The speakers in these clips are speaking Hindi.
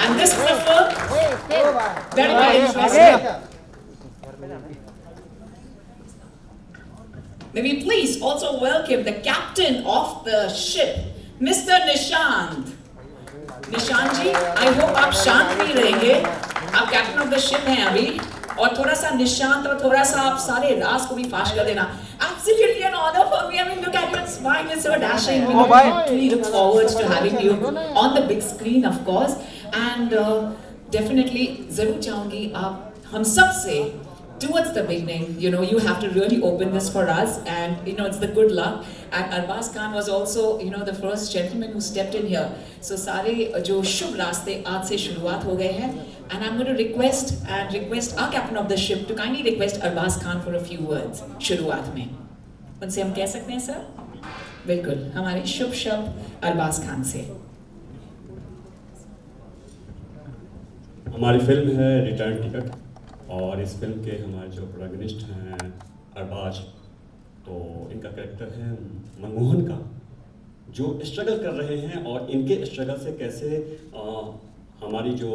And this is the film. Very interesting. May we please also welcome the captain of the ship, Mr. Nishant. Nishant ji, I hope आप शांत भी रहेंगे. आप कैप्टन ऑफ द शिप हैं अभी, और थोड़ा सा निशांत और थोड़ा सा आप सारे राज को भी फाश कर देना. Absolutely an honor for me. I mean, look at your smile, it's so dashing. We really look forward to having you on the big screen, of course. And definitely, जरूर चाहूँगी आप हम सब से towards the beginning, you know, you have to really open this for us, and you know, it's the good luck. And Arbaz Khan was also, you know, the first gentleman who stepped in here. So सारे जो शुभ रास्ते आज से शुरुआत हो गए हैं. And I'm going to request our captain of the ship to kindly request Arbaz Khan for a few words शुरुआत में. उनसे हम कह सकते हैं सर? बिल्कुल, हमारे शुभ शब्द अरबाज खान से. हमारी फिल्म है रिटर्न टिकट, और इस फिल्म के हमारे जो प्रोटैगनिस्ट हैं अरबाज, तो इनका कैरेक्टर है मनमोहन का, जो स्ट्रगल कर रहे हैं, और इनके स्ट्रगल से कैसे हमारी जो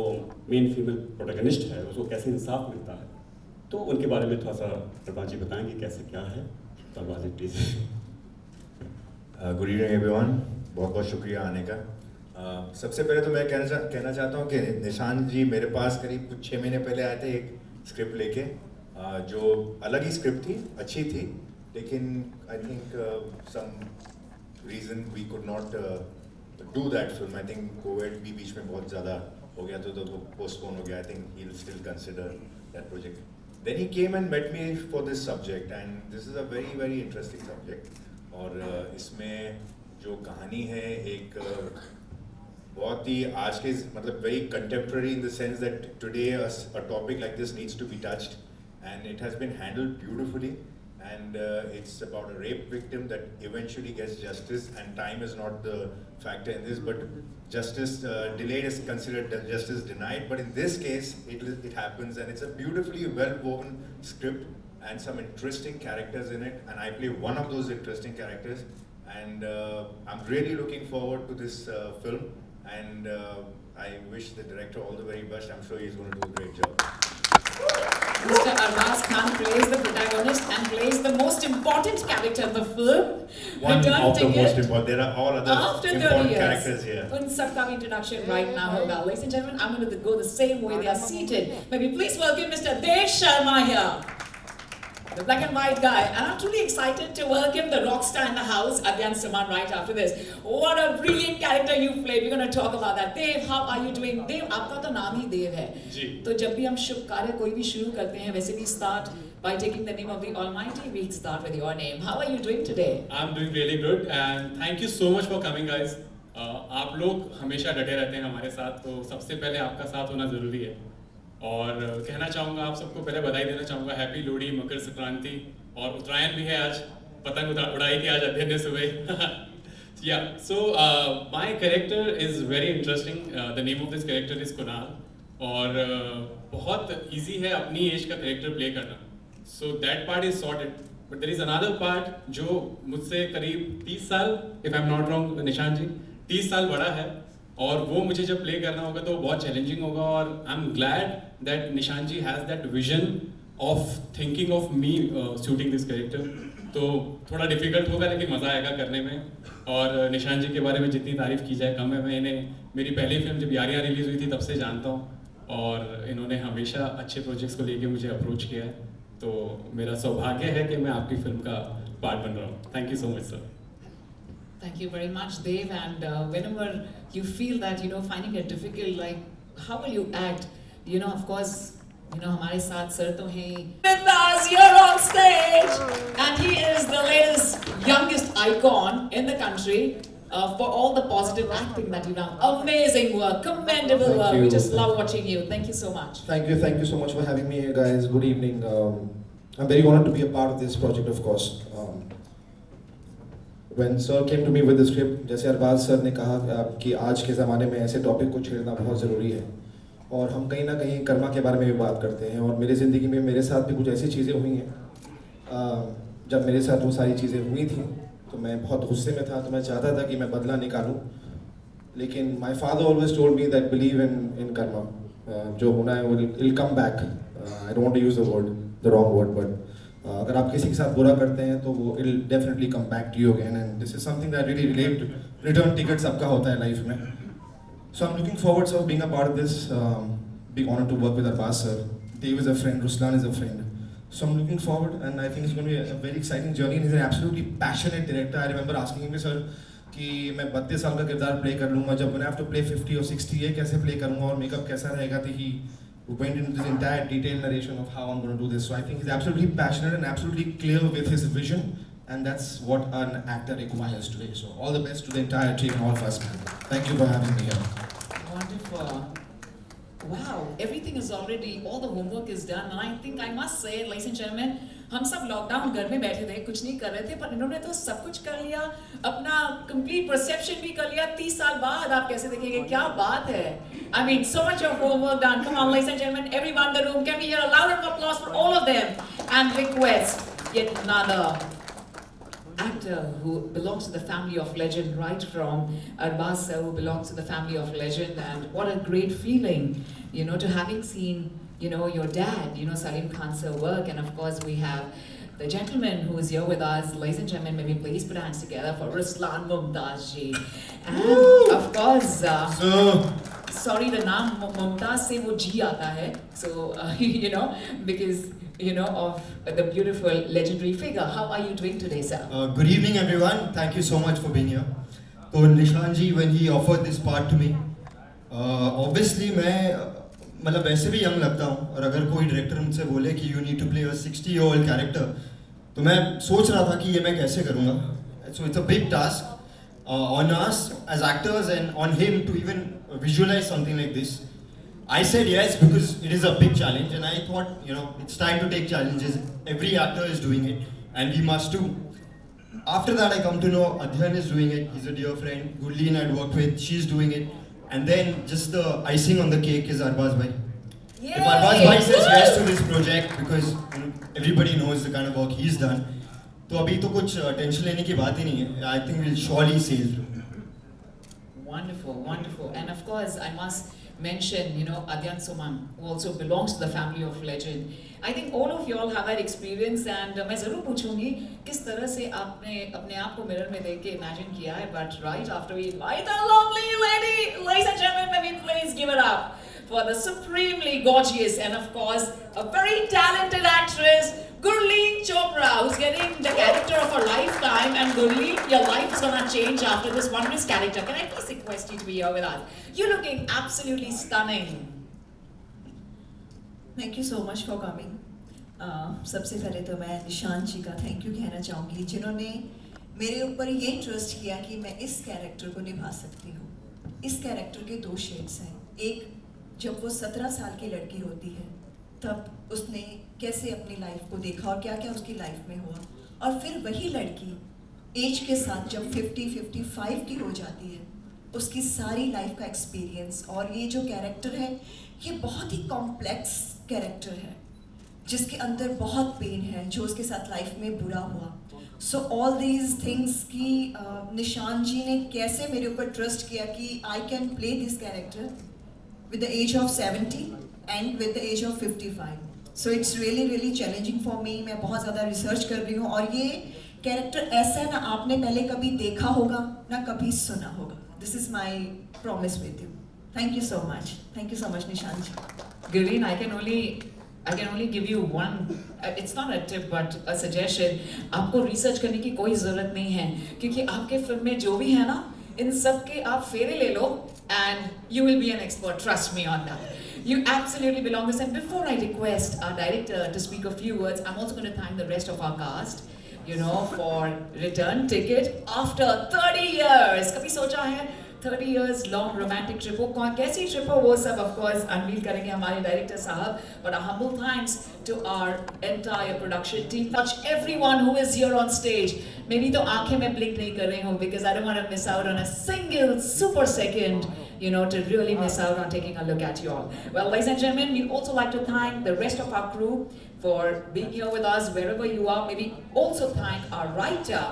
मेन फीमेल प्रोटैगनिस्ट है उसको कैसे इंसाफ मिलता है, तो उनके बारे में थोड़ा सा अरबाज जी बताएंगे कैसे क्या है. तो अरबाज जी प्लीज़. गुड इवनिंग एवरीवन, बहुत बहुत शुक्रिया आने का. सबसे पहले तो मैं कहना चाहता हूँ कि निशांत जी मेरे पास करीब कुछ 6 महीने पहले आए थे एक स्क्रिप्ट लेके, जो अलग ही स्क्रिप्ट थी, अच्छी थी, लेकिन I think some reason we could not do that film. I think Covid भी बीच में बहुत ज़्यादा हो गया तो वो पोस्टपोन हो गया. I think he will still consider that project. Then he came and met me for this subject, and this is a very very interesting subject. और इसमें जो कहानी है एक बहुत ही आज के, मतलब very contemporary in the sense that today a topic like this needs to be touched, and it has been handled beautifully. And it's about a rape victim that eventually gets justice, and time is not the factor in this, but justice delayed is considered justice denied. But in this case, it happens, and it's a beautifully well-woven script and some interesting characters in it, and I play one of those interesting characters, and I'm really looking forward to this film, and I wish the director all the very best. I'm sure he's going to do a great job. Mr. Arbaz Khan plays the protagonist and plays the most important character in the film. One Return of the Ticket. most important. There are all other After 30 important years. characters here. Un sabka bhi introduction right now hoga. Ladies and gentlemen, I'm going to go the same way they are seated. Maybe please welcome Mr. Dev Sharma here. The black and white guy. And I'm truly excited to welcome the rock star in the house, Adyan Saman, right after this. What a brilliant character you played. We're going to talk about that. Dev, how are you doing? Dev, आपका तो नाम ही देव है. जी. तो जब भी हम शुभ कार्य कोई भी शुरू करते हैं, वैसे भी start by taking the name of the Almighty. We start with your name. How are you doing today? I'm doing really good, and thank you so much for coming, guys. आप लोग हमेशा डटे रहते हैं हमारे साथ, तो सबसे पहले आपका साथ होना ज़रूरी है. और कहना चाहूँगा आप सबको पहले बधाई देना चाहूँगा. हैप्पी लोहड़ी, मकर संक्रांति, और उत्तरायण भी है आज. पतंग उड़ाई थी आज अध्ययन ने सुबह. Yeah, so my character is very interesting. The name of this character is Kunal, और बहुत easy है अपनी एज का कैरेक्टर प्ले करना. So that part is sorted. But there is another part जो मुझसे करीब 30 साल, if I'm not wrong, Nishant जी, 30 साल बड़ा है, और वो मुझे जब प्ले करना होगा तो बहुत चैलेंजिंग होगा. और I am glad that Nishant ji has that vision of thinking of me shooting this character. तो थोड़ा डिफिकल्ट होगा, लेकिन मज़ा आएगा करने में. और निशांत जी के बारे में जितनी तारीफ़ की जाए कम है. मैं इन्हें मेरी पहली फिल्म जब यारियां रिलीज़ हुई थी तब से जानता हूँ, और इन्होंने हमेशा अच्छे प्रोजेक्ट्स को लेके मुझे अप्रोच किया है. तो मेरा सौभाग्य है कि मैं आपकी फिल्म का पार्ट बन रहा हूँ. Thank you so much sir. Thank you very much, Dev. And whenever you feel that, you know, finding it difficult, like, how will you act? You know, of course, you know, हमारे साथ सर तो हैं. With us, you're on stage, and he is the latest, youngest icon in the country for all the positive acting that you've done. Amazing work, commendable work. We just love watching you. Thank you so much. Thank you so much for having me here, guys. Good evening. I'm very honored to be a part of this project, of course. When sir came to me with the script, जैसे अरबाज सर ने कहा कि आज के ज़माने में ऐसे टॉपिक को छेड़ना बहुत ज़रूरी है, और हम कहीं ना कहीं कर्मा के बारे में भी बात करते हैं. और मेरी ज़िंदगी में मेरे साथ भी कुछ ऐसी चीज़ें हुई हैं. जब मेरे साथ वो सारी चीज़ें हुई थी तो मैं बहुत गुस्से में था, तो मैं चाहता था कि मैं बदला निकालूं. लेकिन my father always told me that believe in karma. जो होना है will come back. I don't want to use the wrong word, but अगर आप किसी के साथ बुरा करते हैं तो वो it'll definitely come back to you again, and this is something that I really relate to. Return ticket सबका होता है life में. So I'm looking forward to being a part of this. Big honor to work with Arbaz sir. Dave is a friend, Ruslan is a friend. So I'm looking forward, and I think it's going to be a very exciting journey. And he's an absolutely passionate director. I remember asking him, sir, कि मैं 32 साल का किरदार प्ले कर लूँगा, जब मैंने have to play 50 or 60 ये कैसे प्ले करूँगा और मेकअप कैसा रहेगा, तो he went into this entire detailed narration of how I'm going to do this. So I think he's absolutely passionate and absolutely clear with his vision, and that's what an actor requires today. So all the best to the entire team and all of us, man. Thank you for having me here. Wonderful. Wow, everything is already, all the homework is done, and I think I must say, ladies and gentlemen, हम सब लॉकडाउन घर में बैठे थे, कुछ नहीं कर रहे थे, पर इन्होंने तो सब कुछ कर लिया, अपना complete perception भी कर लिया. 30 साल बाद आप कैसे देखेंगे, क्या बात है? I mean, so much of homework done. Come on, ladies and gentlemen, everyone in the room, can we hear a loud round of applause for all of them? And request yet another actor who belongs to the family of legend, right from Arbaz sir, who belongs to the family of legend, and what a great feeling, you know, to having seen, you know, your dad, you know, Salim Khan sir work, and of course we have the gentleman who is here with us, ladies and gentlemen, maybe please put hands together for Ruslan Mumtaz ji, and of course, sorry, the name Mumtaz se wo ji aata hai, so you know, because you know, of the beautiful legendary figure. How are you doing today, sir? Good evening, everyone. Thank you so much for being here. So Nishan ji, when he offered this part to me, obviously मैं मतलब वैसे भी यंग लगता हूँ, और अगर कोई डायरेक्टर मुझसे बोले कि you need to play a 60-year-old character, तो मैं सोच रहा था कि ये मैं कैसे करूँगा. So it's a big task on us as actors and on him to even visualize something like this. I said yes because it is a big challenge, and I thought, you know, it's time to take challenges. Every actor is doing it, and we must too. After that, I come to know Adhyan is doing it. He's a dear friend. Gurleen I'd worked with, she's doing it. And then just the icing on the cake is Arbaz bhai. Yay! If Arbaz bhai says yes to this project, because you know, everybody knows the kind of work he's done, तो अभी तो कुछ टेंशन लेने की बात ही नहीं है. I think we'll surely sail through. Wonderful, wonderful. And of course, I must mention, you know, Adhyan Suman, who also belongs to the family of legend. I think all of you all have that experience, and मैं ज़रूर पूछूंगी किस तरह से आपने अपने आप को मिरर में देख के imagine किया है. But right after we invite our lovely lady, ladies and gentlemen, may we please give it up for the supremely gorgeous and of course a very talented actress, Gurleen Chopra, who's getting the character of a lifetime. And Gurleen, your life is gonna change after this wondrous character. Can I please request you to be here with us? You're looking absolutely stunning. Thank you so much for coming. सबसे पहले तो मैं निशान जी का थैंक यू कहना चाहूँगी, जिन्होंने मेरे ऊपर ये ट्रस्ट किया कि मैं इस कैरेक्टर को निभा सकती हूँ. इस कैरेक्टर के 2 शेड्स हैं. एक, जब वो 17 साल की लड़की होती है तब उसने कैसे अपनी लाइफ को देखा और क्या क्या उसकी लाइफ में हुआ, और फिर वही लड़की एज के साथ जब 50-55 की हो जाती है, उसकी सारी लाइफ का एक्सपीरियंस. और ये जो कैरेक्टर है ये बहुत ही कॉम्प्लेक्स कैरेक्टर है जिसके अंदर बहुत पेन है, जो उसके साथ लाइफ में बुरा हुआ. सो ऑल दीज थिंग्स की निशान जी ने कैसे मेरे ऊपर ट्रस्ट किया कि I can play this character with the age of 70 and with the age of 55. So it's really really challenging for me. मैं बहुत ज़्यादा रिसर्च कर रही हूँ, और ये कैरेक्टर ऐसा है ना आपने पहले कभी देखा होगा ना कभी सुना होगा. This is my promise with you. Thank you so much. Thank you so much, Nishan ji. Gurleen, I can only give you one. It's not a tip, but a suggestion. आपको research करने की कोई ज़रूरत नहीं है, क्योंकि आपके फिल्म में जो भी है ना, इन सब के आप फेरे ले लो, and you will be an expert. Trust me on that. You absolutely belong this. And before I request our director to speak a few words, I'm also going to thank the rest of our cast, you know, for return ticket after 30 years. कभी सोचा है 30 years long romantic trip, वो कैसी ट्रिप हो, वो सब of course unveil करेंगे हमारे डायरेक्टर साहब. But a humble thanks to our entire production team. Watch everyone who is here on stage. मेरी तो आंखें मैं blink नहीं कर रही हूँ because I don't want to miss out on a single super second, you know, to really miss out on taking a look at you all. Well, ladies and gentlemen, we'd also like to thank the rest of our crew for being here with us wherever you are. Maybe also thank our writer,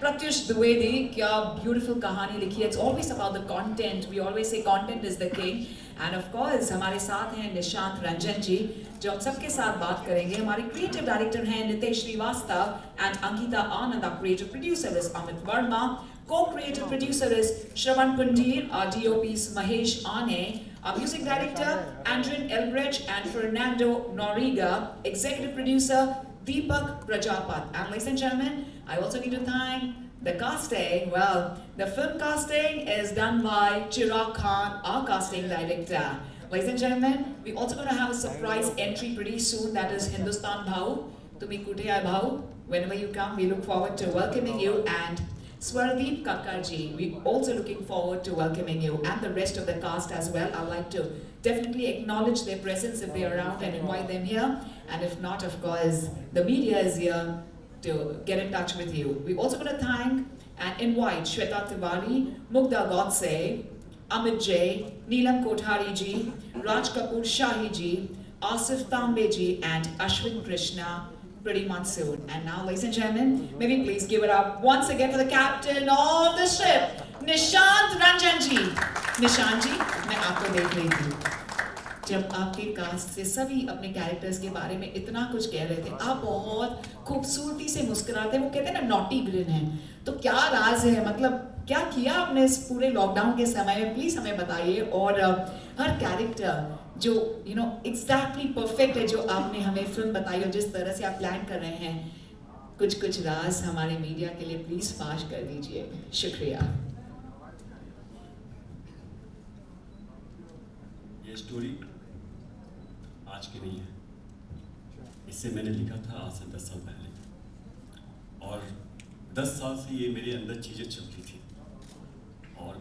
Pratyush Dwivedi, क्या beautiful कहानी लिखी है. It's always about the content. We always say content is the king. And of course हमारे साथ हैं निशांत रंजन जी, जो हम सबके साथ बात करेंगे. हमारे creative director हैं Nitesh Srivastava and Ankita Anand. Our creative producer is Amit Verma. Co-creative producer is Shravan Pundir. Our DOP is Mahesh Ane. Our music director Andrin Elbridge and Fernando Noriga. Executive producer Deepak Prajapat. And ladies and gentlemen, I also need to thank the casting. Well, the film casting is done by Chirag Khan, our casting director. Ladies and gentlemen, we're also going to have a surprise entry pretty soon. That is Hindustan Bhau. Tumi Kute Hai Bhau. Whenever you come, we look forward to welcoming you. And Swardeep Kakkarji, we're also looking forward to welcoming you and the rest of the cast as well. I'd like to definitely acknowledge their presence if they're around and invite them here. And if not, of course, the media is here to get in touch with you. We're also going to thank and invite Shweta Tiwari, Mugdha Godse, Amit J, Neelam Kothari ji, Raj Kapoor Shahi ji, Asif Tambe ji, and Ashwin Krishna pretty much soon. And now, ladies and gentlemen, maybe please give it up once again for the captain of the ship, Nishant Ranjan ji. Nishant ji, मैं आपको देख रही थी. जब आपके कास्ट से सभी अपने कैरेक्टर्स के बारे में इतना कुछ कह रहे थे, आप बहुत खूबसूरती से मुस्कुराते हैं. वो कहते हैं ना नॉटी ग्रिन है. तो क्या राज है, मतलब क्या किया आपने इस पूरे लॉकडाउन के समय में, प्लीज हमें बताइए. और हर कैरेक्टर जो एग्जैक्टली परफेक्ट है, जो आपने हमें फिल्म बताई और जिस तरह से आप प्लान कर रहे हैं, कुछ राज हमारे मीडिया के लिए प्लीज फाश कर दीजिए. शुक्रिया. ये स्टोरी आज की नहीं है. इससे मैंने लिखा था आज से 10 साल पहले, और 10 साल से ये मेरे अंदर चीज़ें चलती थी. और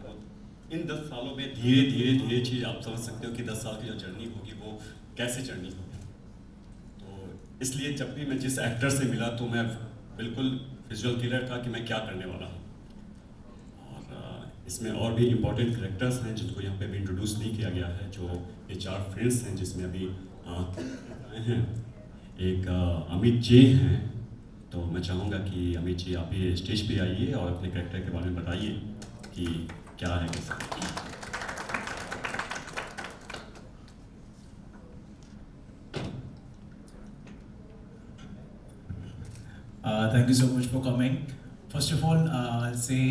इन 10 सालों में धीरे धीरे चीज़ आप समझ सकते हो कि 10 साल की जो जर्नी होगी वो कैसे जर्नी होगी. तो इसलिए जब भी मैं जिस एक्टर से मिला तो मैं बिल्कुल विजुअल क्लियर था कि मैं क्या करने वाला हूँ. और इसमें और भी इम्पोर्टेंट कैरेक्टर्स हैं जिनको यहाँ पे भी इंट्रोड्यूस नहीं किया गया है. जो ये 4 फ्रेंड्स हैं जिसमें अभी हैं, एक अमित जे हैं. तो मैं चाहूँगा कि अमित जी आप भी स्टेज पे आइए और अपने कैरेक्टर के बारे में बताइए कि क्या है कैसे. Thank you so much for coming. First of all, I'll say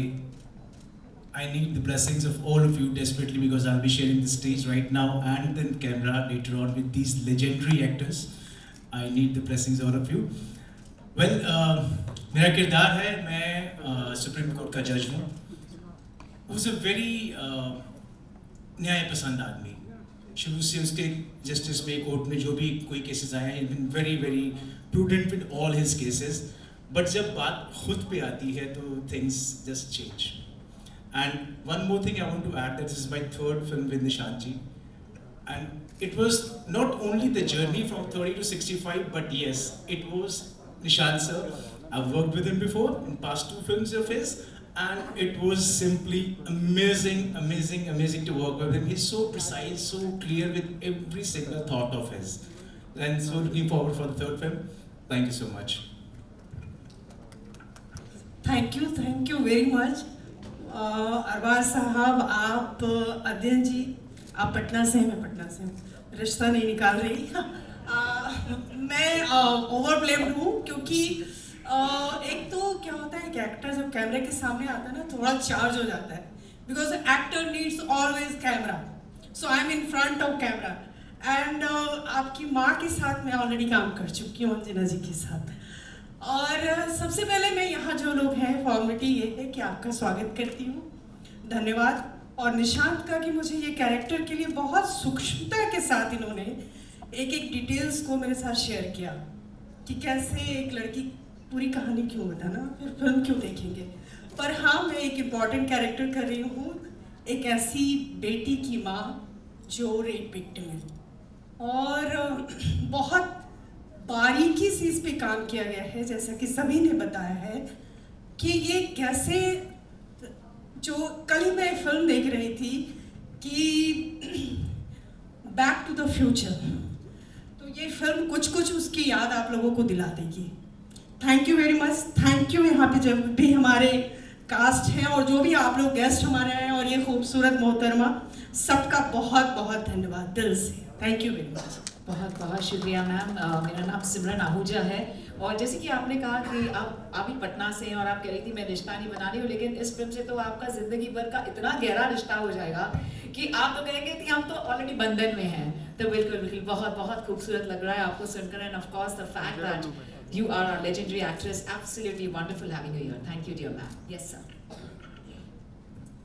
I need the blessings of all of you desperately, because I'll be sharing the stage right now and then camera later on with these legendary actors. I need the blessings of all of you. Well, मेरा किरदार है, मैं सुप्रीम कोर्ट का जज हूँ. Who's a very न्याय पसंद आदमी. शुरू से उसके जस्टिस में कोर्ट में जो भी कोई केसेस आए हैं, been very very prudent with all his cases. But जब बात खुद पे आती है तो things just change. And one more thing I want to add, that this is my 3rd film with Nishant ji. And it was not only the journey from 30 to 65, but yes, it was Nishant sir. I've worked with him before in past 2 films of his, and it was simply amazing to work with him. He's so precise, so clear with every single thought of his. And so looking forward for the 3rd film. Thank you so much. Thank you very much. Arbaaz साहब, आप अध्ययन जी, आप पटना से हैं, मैं पटना से हूँ, रिश्ता नहीं निकाल रही. मैं ओवरब्लेम्ड हूँ क्योंकि एक तो क्या होता है कि एक्टर जब कैमरे के सामने आता है ना, थोड़ा चार्ज हो जाता है, because actor needs always camera. So I M in front of camera. And आपकी माँ के साथ मैं ऑलरेडी काम कर चुकी हूँ, अंजना जी के साथ. और सबसे पहले मैं यहाँ जो लोग हैं, फॉर्मेलिटी ये है कि आपका स्वागत करती हूँ, धन्यवाद. और निशांत का कि मुझे ये कैरेक्टर के लिए बहुत सूक्ष्मता के साथ इन्होंने एक डिटेल्स को मेरे साथ शेयर किया कि कैसे एक लड़की, पूरी कहानी क्यों बताना, फिर फिल्म क्यों देखेंगे. पर हाँ, मैं एक इम्पॉर्टेंट कैरेक्टर कर रही हूँ, एक ऐसी बेटी की माँ जो रेप विक्टिम है. और बहुत बारीकी से इस पे काम किया गया है, जैसा कि सभी ने बताया है कि ये कैसे, जो कल ही मैं फिल्म देख रही थी कि बैक टू द फ्यूचर, तो ये फिल्म कुछ उसकी याद आप लोगों को दिला देगी. Thank you very much, thank you. यहाँ पे जब भी हमारे कास्ट हैं और जो भी आप लोग गेस्ट हमारे हैं और ये खूबसूरत मोहतरमा, सबका बहुत बहुत धन्यवाद दिल से। Thank you very much. बहुत बहुत शुक्रिया मैम। मेरा नाम सिमरन आहूजा है और जैसे कि आपने कहा कि आप ही पटना से हैं और आप कह रही थी मैं रिश्ता नहीं बना रही हूँ, लेकिन इस फिल्म से तो आपका ज़िंदगी भर का इतना गहरा रिश्ता हो जाएगा कि आप तो कहेंगे कि हम तो ऑलरेडी बंधन में हैं। तो बिल्कुल बिल्कुल बहुत बहुत खूबसूरत लग रहा है आपको सुनकर, and of course the fact that you are a legendary actress, absolutely wonderful having you here. Thank you dear ma'am. Yes sir.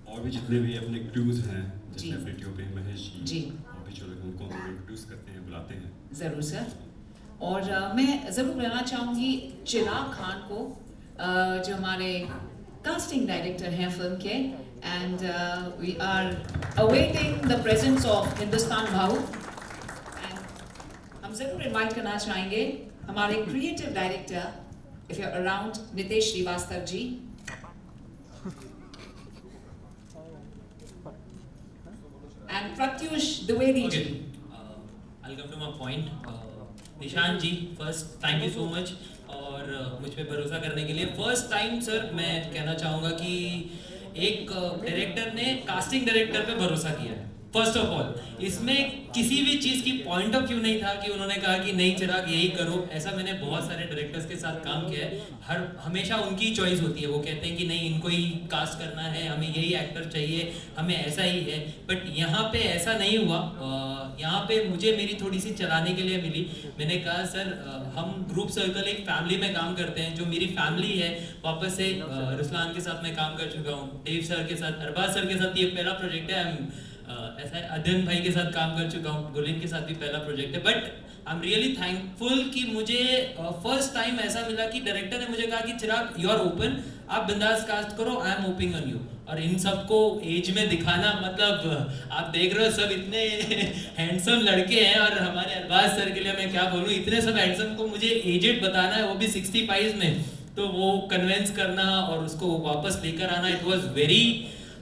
और भी जितने भी अपने क्रूज हैं, जी। जैसे वीडियो पे महेश जी। और भी जो लोग उनको हम इंट्रोड्यूस करते हैं, बुलाते हैं। ज़रूर सर। और मैं ज़रूर कहना चाहूँगी चिराग खान को, जो हमारे कास्टिंग डायरेक्टर हैं फिल्म के, and we are awaiting the presence of Hindustan Bhau. And हम ज़रूर इनवाइट करना चाहेंगे हमारे creative director, if you are around, Nitesh Shrivastava ji. And Pratyush Dwivedi ji. I'll come to my point. Nishan ji, first thank you so much और मुझ पे भरोसा करने के लिए। फर्स्ट टाइम सर मैं कहना चाहूँगा कि एक डायरेक्टर ने कास्टिंग डायरेक्टर पे भरोसा किया है। फर्स्ट ऑफ ऑल, इसमें किसी भी चीज़ की पॉइंट ऑफ व्यू नहीं था कि उन्होंने कहा कि नहीं चिराग यही करो। ऐसा मैंने बहुत सारे डायरेक्टर्स के साथ काम किया है, हमेशा उनकी चॉइस होती है। वो कहते हैं कि नहीं इनको ही कास्ट करना है, हमें यही एक्टर चाहिए, हमें ऐसा ही है। बट यहाँ पे ऐसा नहीं हुआ। यहाँ पे मुझे मेरी थोड़ी सी चलाने के लिए मिली। मैंने कहा सर हम ग्रुप सर्कल एक फैमिली में काम करते हैं, जो मेरी फैमिली है। वापस से रुस्लान के साथ मैं काम कर चुका हूँ, देव सर के साथ, अरबाज सर के साथ ये पहला प्रोजेक्ट है। ऐसा अध्ययन भाई के साथ काम कर चुका हूँ, गुलिन के साथ भी पहला प्रोजेक्ट है। But I am really thankful कि मुझे फर्स्ट टाइम ऐसा मिला कि डायरेक्टर ने मुझे कहा कि चिराग यू आर ओपन, आप बिंदास कास्ट करो, I am opening on you. और इन सबको एज में दिखाना, मतलब आप देख रहे हो सब इतने हैंडसम लड़के हैं, और हमारे अरबाज सर के लिए मैं क्या बोलूँ, इतने सब हैंडसम को मुझे एजेड बताना है, वो भी 65 में। तो वो कन्विंस करना और उसको वापस लेकर आना, it was very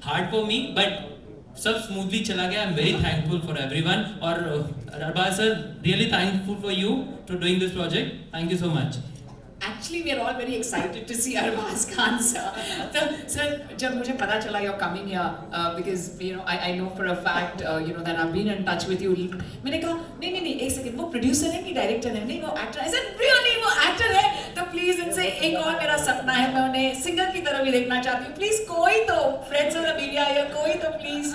hard for me, but सब स्मूथली चला गया। I am very thankful for everyone. और Arbaaz sir, really thankful for you to doing this project. Thank you so much. Actually, we are all very excited to see Arbaz Khan, sir. So, sir, जब मुझे पता चला you're coming here, because you know I know for a fact you know that I've been in touch with you. मैंने कहा नहीं एक सेकंड, वो प्रोड्यूसर है कि डायरेक्टर है? नहीं, वो एक्टर है। I said really वो एक्टर है? तो प्लीज इनसे एक और मेरा सपना है, मैं उन्हें सिंगर की तरह भी देखना चाहती हूँ। प्लीज कोई तो फ्रेंड्स ऑफ द मीडिया या कोई तो please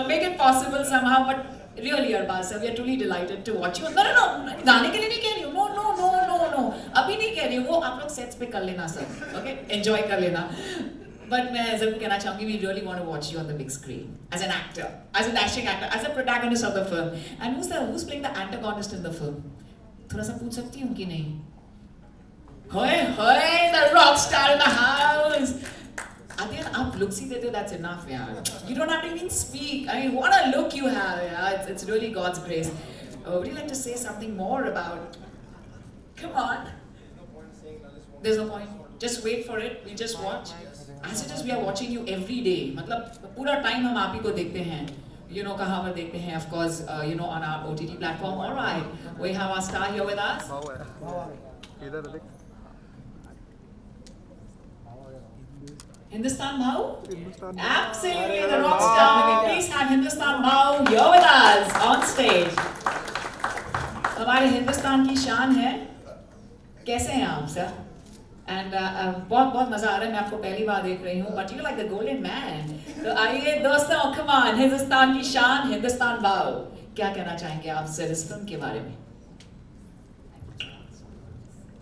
make it possible somehow. But really Arbaz sir, we are truly delighted to watch you. No, गाने के लिए नहीं कह रही हूँ, no, अभी नहीं कह रही हूँ, वो आप लोग सेट्स पे कर लेना सर, ओके, एंजॉय कर लेना। बट मैं जरूर कहना चाहूँगी, we really want to watch you on the big screen as an actor, as a dashing actor, as a protagonist of the film. And who's playing the antagonist in the film? थोड़ा सा पूछ सकती हूँ कि नहीं? होए, the rock star in the house. Adyan, आप look see देते हो, that's enough यार. You don't have to even speak. I mean, what a look you have, yeah. It's really God's grace. Would you like to say something more about? Come on. There's no point. Just wait for it. We just watch. As it is, we are watching you every day. मतलब पूरा time हम आप ही को देखते हैं. You know कहाँ पर देखते हैं? Of course, you know on our OTT platform. All right. We have our star here with us. Hindustan Bhau? Absolutely, the rock star. Please have Hindustan Bhau here with us on stage. हमारे हिंदुस्तान की शान है। कैसे हैं आप सर? एंड बहुत मजा आ रहा है, मैं आपको पहली बार देख रही हूँ, but you like the golden man. तो आइए दोस्तों, कम ऑन, हिंदुस्तान की शान हिंदुस्तान भाव, क्या कहना चाहेंगे आप सर इस फिल्म के बारे में?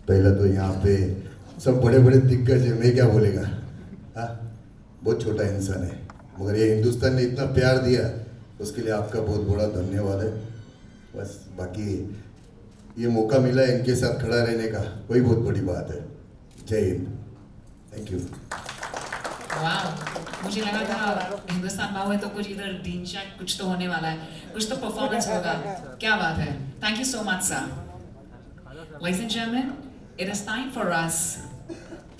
पहला तो यहाँ पे सब बड़े बड़े दिग्गज है, मैं क्या बोलेगा, हाँ बहुत छोटा इंसान है, मगर ये हिंदुस्तान ने इतना प्यार दिया, उसके लिए आपका बहुत बड़ा धन्यवाद है। बस बाकी ये मौका मिला है इनके साथ खड़ा रहने का, वही बहुत बड़ी बात है। जय हिंद, थैंक यू। वाह, मुझे लगा था हिंदुस्तान भाव है तो कुछ इधर डीन शैक कुछ तो होने वाला है, कुछ तो परफॉर्मेंस होगा। क्या बात है, thank you so much sir. Ladies and gentlemen, it is time for us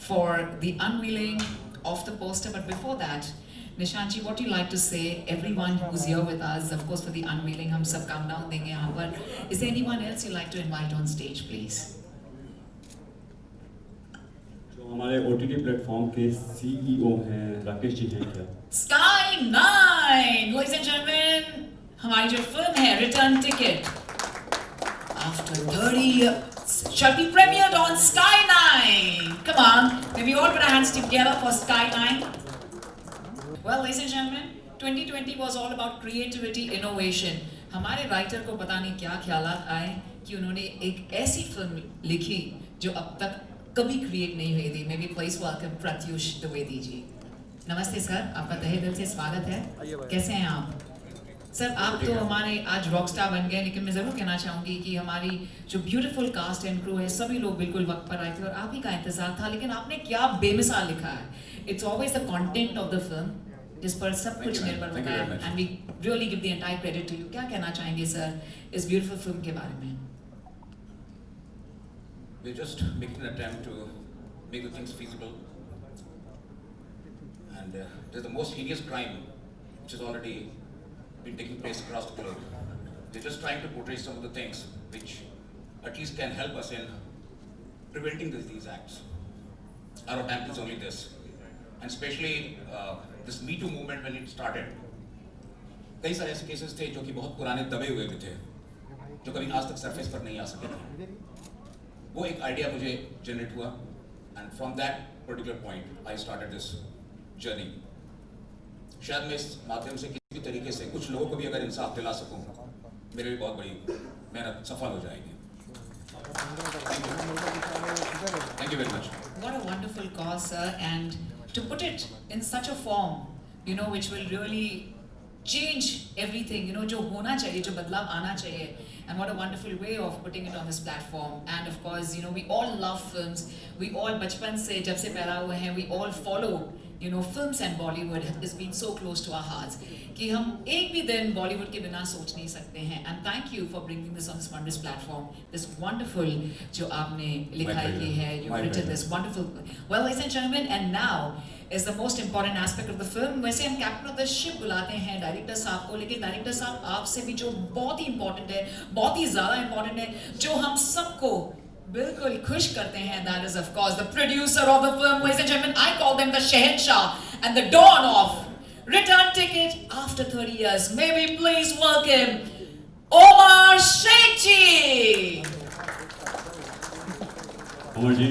for the unveiling of the poster, but before that, Nishanji, what do you like to say? Everyone who's here with us, of course, for the unveiling, हम सब countdown देंगे यहाँ पर. Is there anyone else you'd like to invite on stage, please? तो हमारे OTT प्लेटफॉर्म के CEO हैं राकेश जी हैं क्या? Sky 9, ladies and gentlemen, हमारी जो फिल्म है Return Ticket, after 30 years, shall be premiered on Sky 9. Come on, may we all put our hands together for Sky 9? Well, ladies and gentlemen, 2020 was all about creativity, innovation. हमारे राइटर को पता नहीं क्या ख्यालात आए कि उन्होंने एक ऐसी फिल्म लिखी जो अब तक कभी क्रिएट नहीं हुई थी. Maybe please welcome Pratyush Dwivedi ji. नमस्ते सर, आपका तहे दिल से स्वागत है. कैसे हैं आप सर? आप तो हमारे आज रॉक स्टार बन गए, लेकिन मैं ज़रूर कहना चाहूँगी कि हमारी जो ब्यूटीफुल कास्ट एंड क्रू है, सभी लोग बिल्कुल वक्त पर आए थे और आप ही का इंतजार था. लेकिन आपने क्या बेमिसाल लिखा है. It's always the content of the film जिस पर सब कुछ निर्भर होता है. And we really give the entire credit to you. क्या कहना चाहेंगे सर इस ब्यूटीफुल फिल्म के बारे में? We're just making an attempt to make the things feasible. And there's the most heinous crime which has already been taking place across the globe. We're just trying to portray some of the things which at least can help us in preventing these acts. Our attempt is only this. And especially this Me Too movement when it started. कई सारे ऐसे केसेस थे जो कि बहुत पुराने दबे हुए थे, जो कभी आज तक सरफेस पर नहीं आ सके थे. वो एक आइडिया मुझे जनरेट हुआ and from that particular point I started this journey. शायद मैं इस माध्यम से किसी भी तरीके से कुछ लोगों को भी अगर इंसाफ दिला सकूं, मेरे भी बहुत बड़ी मेहनत सफल हो जाएगी. Thank you very much. What a wonderful cause, sir, and to put it in such a form, you know, which will really change everything, you know, जो होना चाहिए, जो बदलाव आना चाहिए. And what a wonderful way of putting it on this platform. And of course, you know, we all love films. We all बचपन से जब से पैदा हुए हैं, we all follow, you know, films and Bollywood has been so close to our hearts कि हम एक भी दिन Bollywood के बिना सोच नहीं सकते हैं. And thank you for bringing this on this wondrous platform. This wonderful जो आपने लिखाई की है, you've written this wonderful. Well, ladies and gentlemen, and now is the most important aspect of the film. वैसे हम कैप्टन ऑफ द शिप बुलाते हैं डायरेक्टर साहब को, लेकिन डायरेक्टर साहब आपसे भी जो बहुत ही इंपॉर्टेंट है, बहुत ही ज़्यादा इंपॉर्टेंट है, जो हम सबको बिल्कुल खुश करते हैं, that is of course the producer of the film. Ladies and gentlemen, I call them the Shehenshah and the dawn of Return Ticket after 30 years. May we please welcome Omar Sheikh ji. Omar ji.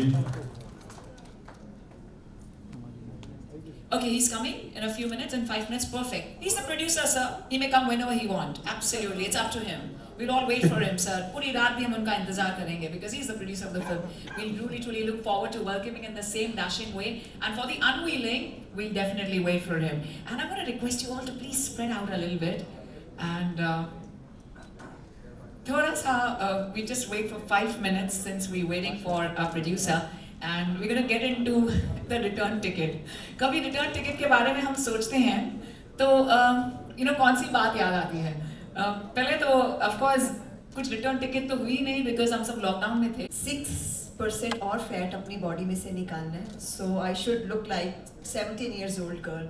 Okay, he's coming in a few minutes, in 5 minutes, perfect. He's the producer, sir. He may come whenever he wants. Absolutely, it's up to him. We'll all wait for him, sir. पूरी रात भी हम उनका इंतजार करेंगे because he's the producer of the film. We'll really, truly look forward to welcoming in the same dashing way. And for the unveiling, we'll definitely wait for him. And I'm going to request you all to please spread out a little bit. And थोड़ा सा, we just wait for 5 minutes since we're waiting for our producer. And we're going to get into the return ticket. कभी return ticket के बारे में हम सोचते हैं तो you know कौन सी बात याद आती है? पहले तो of course कुछ return ticket तो हुई नहीं because हम सब लॉकडाउन में थे. 6% और फैट अपनी बॉडी में से निकालना है. So I should look like 17 years old girl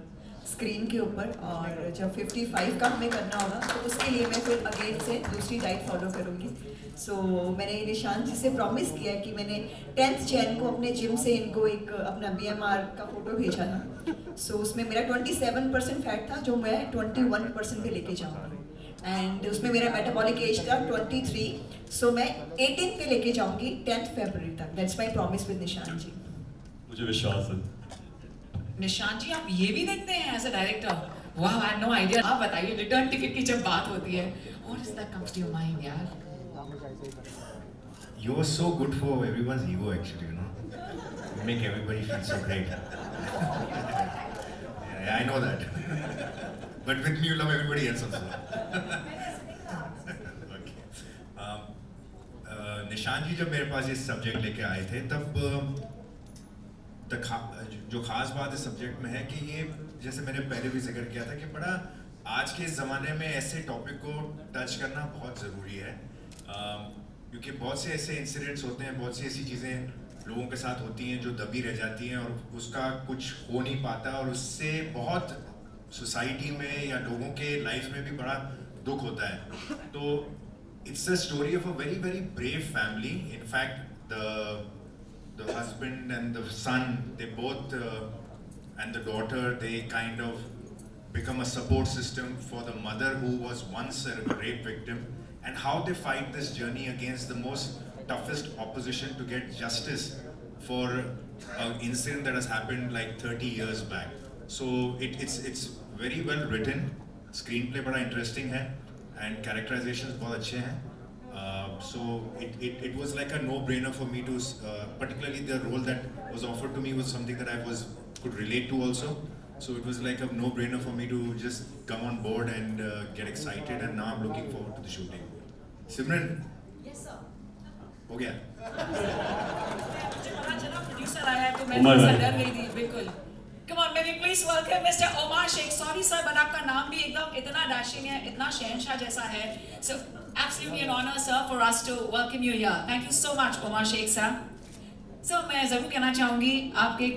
screen के ऊपर. और जब 55 का हमें करना होगा तो उसके लिए मैं फिर अगेन से दूसरी डाइट फॉलो करूँगी. सो मैंने निशांत जी से प्रॉमिस किया कि मैंने 10th जैन को अपने जिम से इनको एक अपना BMR का फोटो भेजा था. सो उसमें मेरा 27% फैट था जो मैं 21% पे लेके जाऊँगी. एंड उसमें मेरा मेटाबॉलिक एज था 23. सो मैं 18 पे लेके जाऊँगी 10th फरवरी तक. That's my promise with Nishant ji. मुझे विश्वास है. निशांत जी, आप ये भी देखते हैं एज अ डायरेक्टर? वाह, आई हैड नो आइडिया. आप बताइए, रिटर्न टिकट की जब बात होती है, what is that comes to your mind यार? You were so good for everyone's ego, actually, you know. You make everybody feel so great. Yeah, I know that. But with me, you love everybody else also. Okay. Nishant ji जब मेरे पास ये सब्जेक्ट लेके आए थे, तब जो खास बात इस सब्जेक्ट में है कि ये, जैसे मैंने पहले भी जिक्र किया था, कि बड़ा आज के ज़माने में ऐसे टॉपिक को टच करना बहुत ज़रूरी है. क्योंकि बहुत से ऐसे इंसिडेंट्स होते हैं, बहुत सी ऐसी चीज़ें लोगों के साथ होती हैं जो दबी रह जाती हैं और उसका कुछ हो नहीं पाता, और उससे बहुत सोसाइटी में या लोगों के लाइफ में भी बड़ा दुख होता है. तो it's a story of a very very brave family. In fact the husband and the son, they both, and the daughter, they kind of become a support system for the mother who was once a rape victim, and how they fight this journey against the most toughest opposition to get justice for an incident that has happened like 30 years back. So it's very well written, screenplay बड़ा interesting है, and characterizations बहुत अच्छे हैं. So it was like a no-brainer for me to, particularly the role that was offered to me was something that I could relate to also. So it was like a no-brainer for me to just come on board and get excited, and now I'm looking forward to the shooting. Simran? Yes, sir. हो गया? प्रोड्यूसर आया है तो मैं उमर थोड़ा सा भाई। डर गई थी बिल्कुल. Come on, may we please welcome Mr. Omar Sheikh. Sorry sir, but आपका नाम भी एकदम इतना dashing है, इतना शहंशाह जैसा है. So absolutely an honor sir for us to welcome you here. Thank you so much Omar Sheikh sir. So मैं जरूर कहना चाहूँगी आपके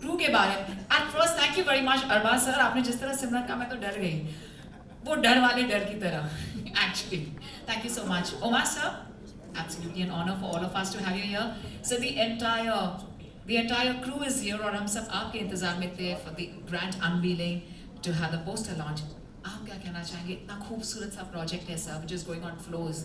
क्रू के बारे में. At first thank you very much Arbaaz sir. आपने जिस तरह सिमरन का मैं तो डर गई. वो डर वाले डर की तरह. Actually, thank you so much Omar sir. Absolutely an honor for all of us to have you here. So the entire crew is here और हम सब आपके इंतजार में थे for the grand unveiling to have the poster launch. आप क्या कहना चाहेंगे? इतना खूबसूरत सा प्रोजेक्ट है sir, which is going on flows.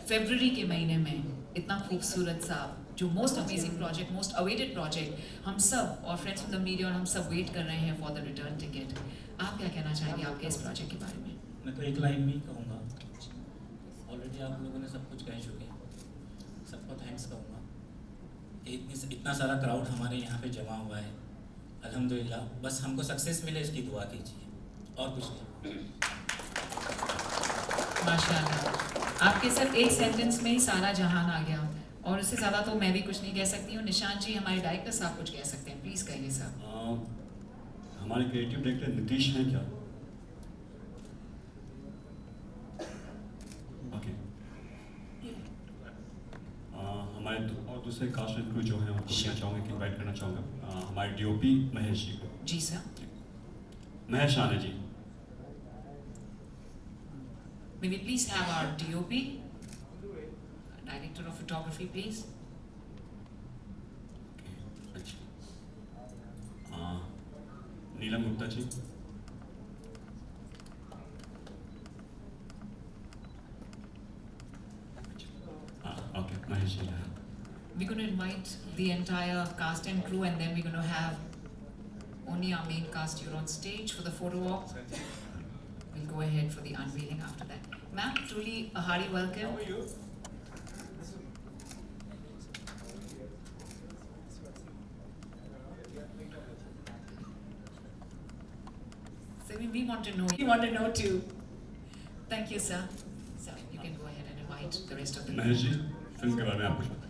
फरवरी के महीने में इतना खूबसूरत सा जो most amazing project, most awaited project, हम सब और friends from the media और हम सब wait कर रहे हैं for the return ticket. आप क्या कहना चाहेंगे आपके इस प्रोजेक्ट के बारे में? मैं तो एक लाइन में ही कहूँगा. ऑलरेडी आप लोगों ने सब कुछ कह चुके हैं. सबको थैंक्स कहूँगा. इतना सारा क्राउड हमारे यहाँ पे जमा हुआ है. अल्हम्दुलिल्लाह, बस हमको सक्सेस मिले इसकी दुआ कीजिए और कुछ नहीं. माशाल्लाह, आपके सर एक सेंटेंस में ही सारा जहान आ गया और उससे ज़्यादा तो मैं भी कुछ नहीं कह सकती हूँ. निशांत जी हमारे डायरेक्टर साहब कुछ कह सकते हैं, प्लीज़ कहिए सर. हमारे क्रिएटिव डायरेक्टर नीतीश हैं क्या? ओके. हमारे और दूसरे कास्ट एंड क्रू जो हैं उनको मैं चाहूँगा कि इनवाइट करना चाहूँगा. हमारे डीओपी महेश जी को. जी सर. महेश आने जी. May we please have our DOP, Director of Photography, please. Neelam Gupta ji. Okay, Mahesh ji. We're going to invite the entire cast and crew, and then we're going to have only our main cast here on stage for the photo walk. We'll go ahead for the unveiling after that. Ma'am, truly a hearty welcome. How are you? So we want to know. We want to know too. Thank you, sir. So you can go ahead and invite the rest of the. Mahesh ji, film के बारे में आप कुछ बताएं.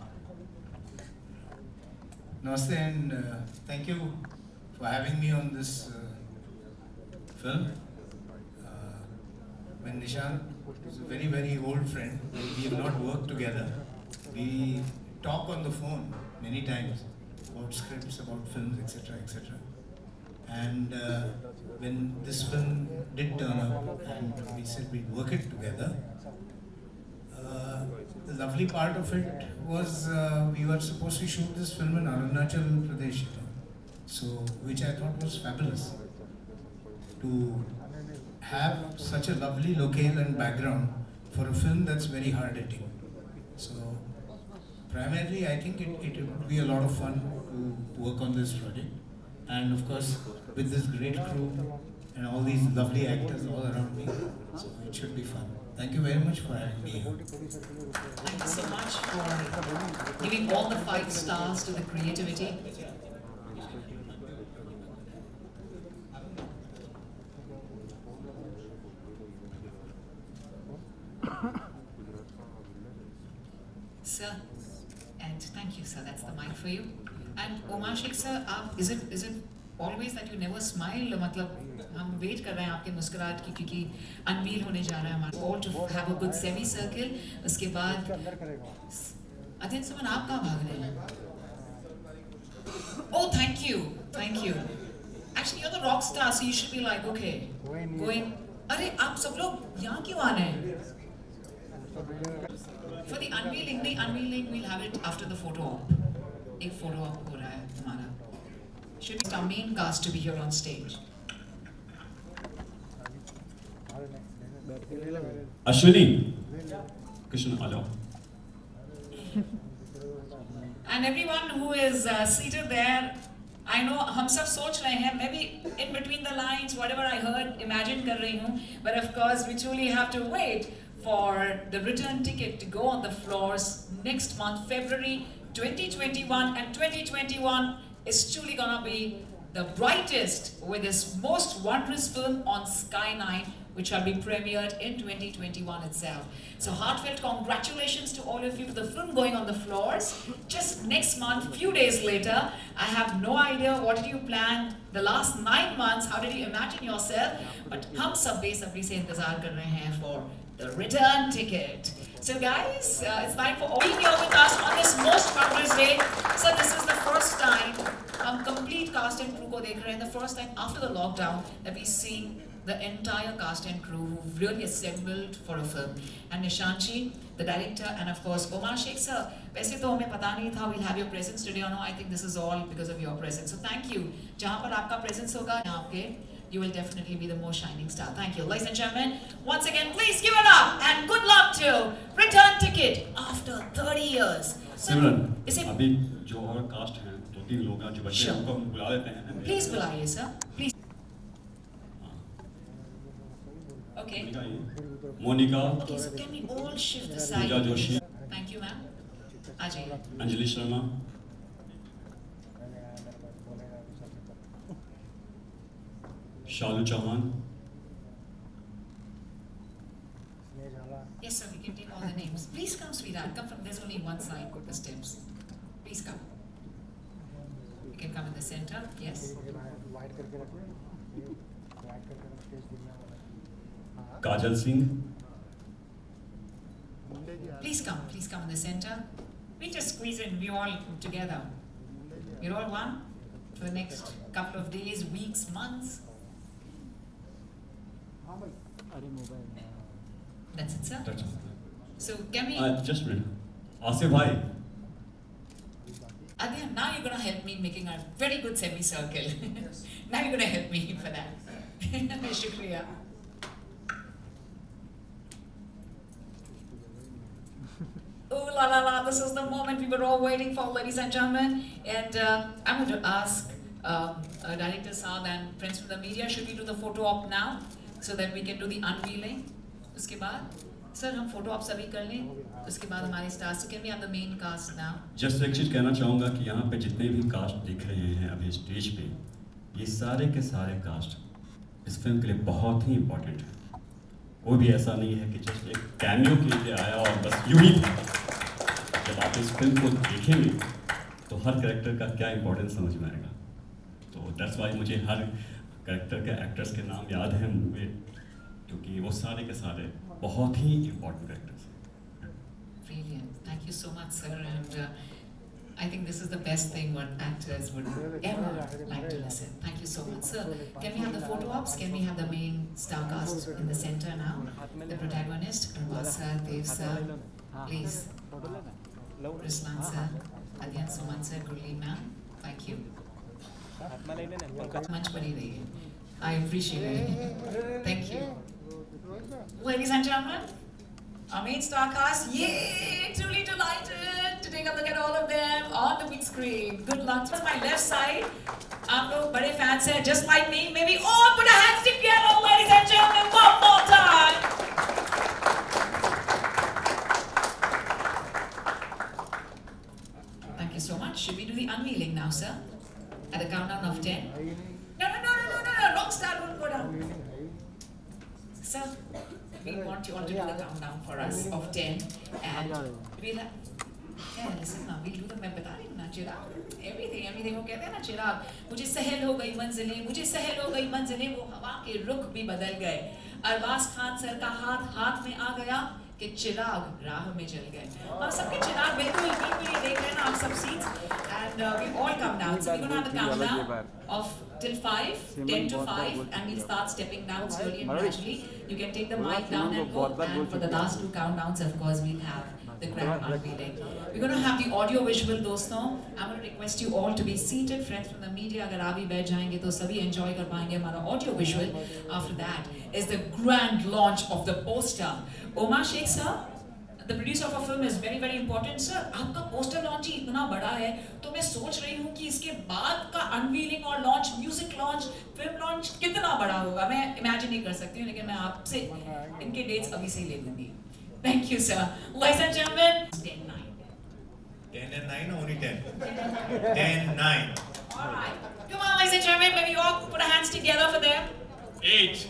Namaste and thank you for having me on this film. When Nishan is a very, very old friend, we have not worked together. We talk on the phone many times about scripts, about films, etc., etc. And when this film did turn up and we said we'd work it together, the lovely part of it was we were supposed to shoot this film in Arunachal Pradesh, so which I thought was fabulous. To have such a lovely locale and background for a film that's very hard hitting. So primarily I think it would be a lot of fun to work on this project, and of course with this great crew and all these lovely actors all around me, so it should be fun. Thank you very much for having me here. Thank you so much for giving all the 5 stars to the creativity. Sir, and thank you, sir. That's the mic for you. And Omar Sheikh, sir, is it always that you never smile? मतलब हम wait कर रहे हैं आपके मुस्कुराहट की क्योंकि unveil होने जा रहा है हमारा. All to have a good semi-circle. उसके बाद अध्ययन सुमन आप कहाँ भाग रहे हैं? Oh, thank you. Actually, you're the rock star, so you should be like, okay, going. अरे आप सब लोग यहाँ क्यों आ रहे हैं? For the unveiling we'll have it after the photo op. एक फोटो ऑप हो रहा है हमारा. Should be our main cast to be here on stage. Ashwini Krishna आ जाओ. And everyone who is seated there, I know हम सब सोच रहे हैं, maybe in between the lines, whatever I heard, imagine कर रही हूँ, but of course we truly have to wait for the return ticket to go on the floors next month, February 2021, and 2021 is truly gonna be the brightest with this most wondrous film on Sky 9, which shall be premiered in 2021 itself. So heartfelt congratulations to all of you for the film going on the floors. Just next month, few days later, I have no idea what did you plan the last 9 months, how did you imagine yourself, but hum sab besabri se intezar kar rahe hain for the return ticket. So guys, it's time for all being here with us on this most wondrous day. So this is the first time हम complete cast and crew को देख रहे हैं, the first time after the lockdown that we see the entire cast and crew who've really assembled for a film. And Nishantji, the director, and of course Omar Sheikh sir. वैसे तो हमें पता नहीं था we'll have your presence today or no. I think this is all because of your presence. So thank you. जहाँ पर आपका presence होगा यहाँ पे, you will definitely be the most shining star. Thank you, ladies and gentlemen. Once again, please give it up and good luck to Return Ticket after 30 years. सिमरन, अभी जो और कास्ट हैं, 2-3 लोग हैं जो बच्चे हैं, उनको हम बुला लेते हैं. Please बुलाइए sir. Please. Okay. Monica. Okay, so can we all shift aside? Pooja Joshi. Thank you, ma'am. Ajay. Anjali Sharma. Shalu Chauhan. Yes, sir, we can take all the names. Please come, sweetheart. Come from, there's only one side, the steps. Please come. You can come in the center, yes. Kajal Singh. Please come in the center. We just squeeze in, we all together. You're all one for the next couple of days, weeks, months. That's it, sir. That's it. So can we? Just a minute. Asif bhai. Adyan, now you're gonna help me in making a very good semicircle. Now you're gonna help me for that. Shukriya. Oh la la la, this is the moment we were all waiting for, ladies and gentlemen. And I'm going to ask Director Saad and friends from the media, should we do the photo op now so that we can do the unveiling? उसके बाद सर हम फोटो आप सभी कर लें, उसके बाद हमारे stars. So can we have the main cast now? Just एक चीज़ कहना चाहूँगा कि यहाँ पे जितने भी कास्ट दिख रहे हैं अभी स्टेज पे, ये सारे के सारे कास्ट इस फिल्म के लिए बहुत ही इम्पोर्टेंट है. कोई भी ऐसा नहीं है कि जस्ट एक कैमियो के लिए आया और बस यूं ही. जब आप इस फिल्म को देखेंगे तो हर कैरेक्टर का क्या इम्पोर्टेंस समझ में आएगा. तो दैट्स वाई मुझे हर कैरेक्टर के एक्टर्स के नाम याद हैं मुझे, क्योंकि वो सारे के सारे बहुत ही इम्पोर्टेंट कैरेक्टर्स हैं. Brilliant. Thank you so much, sir. And I think this is the best thing what actors would ever like to listen. Thank you so much, sir. Can we have the photo ops? Can we have the main star cast in the center now? The protagonist, Arbaaz sir, Dev sir, please. Ruslan sir, Adyan Suman sir, Gurleen ma'am. Thank you. Much badi rahi hai. I appreciate it. Thank you. Ladies and gentlemen, our main star cast, yay! Truly delighted to take a look at all of them on the big screen. Good luck. To my left side, आप लोग बड़े fans हैं, just like me. Maybe all put our hands together, ladies and gentlemen, one more time. Thank you so much. Should we do the unveiling now, sir? At the countdown of 10? No, Rockstar won't go down. Sir, we want you all to do the countdown for us of 10, and we'll listen now, we'll do the, मैं बता रही हूँ ना, चिराग, everything वो कहते हैं ना, चिराग, मुझे सहल हो गई मंजिलें, वो हवा के रुख भी बदल गए. अरबाज खान सर का हाथ में आ गया कि चिराग राह में जल गए. हम सबके चिराग बिल्कुल देख रहे हैं ना आप सब seats, and we all come down. So we're going to have a countdown of till 5, 10 to 5, and we'll start stepping down slowly and gradually. You can take the mic down and go. And for the last 2 countdowns, of course, we'll have the grand unveiling. We're going to have the audio visual, दोस्तों. I'm going to request you all to be seated. Friends from the media, अगर आप भी बैठ जाएंगे तो सभी enjoy कर पाएंगे हमारा audio visual. After that is the grand launch of the poster. Omar Sheikh sir, the producer of a film is very very important. Sir, आपका poster launch ही इतना बड़ा है, तो मैं सोच रही हूँ कि इसके बाद का unveiling और launch, music launch, film launch कितना बड़ा होगा. मैं imagine नहीं कर सकती हूँ, लेकिन मैं आपसे इनके dates अभी से ही ले लूँगी. Thank you, sir. Ladies and gentlemen, 10-9. 10 and 9 or only 10? 10-9. All right. Come on, ladies and gentlemen, maybe you all put our hands together for them. 8,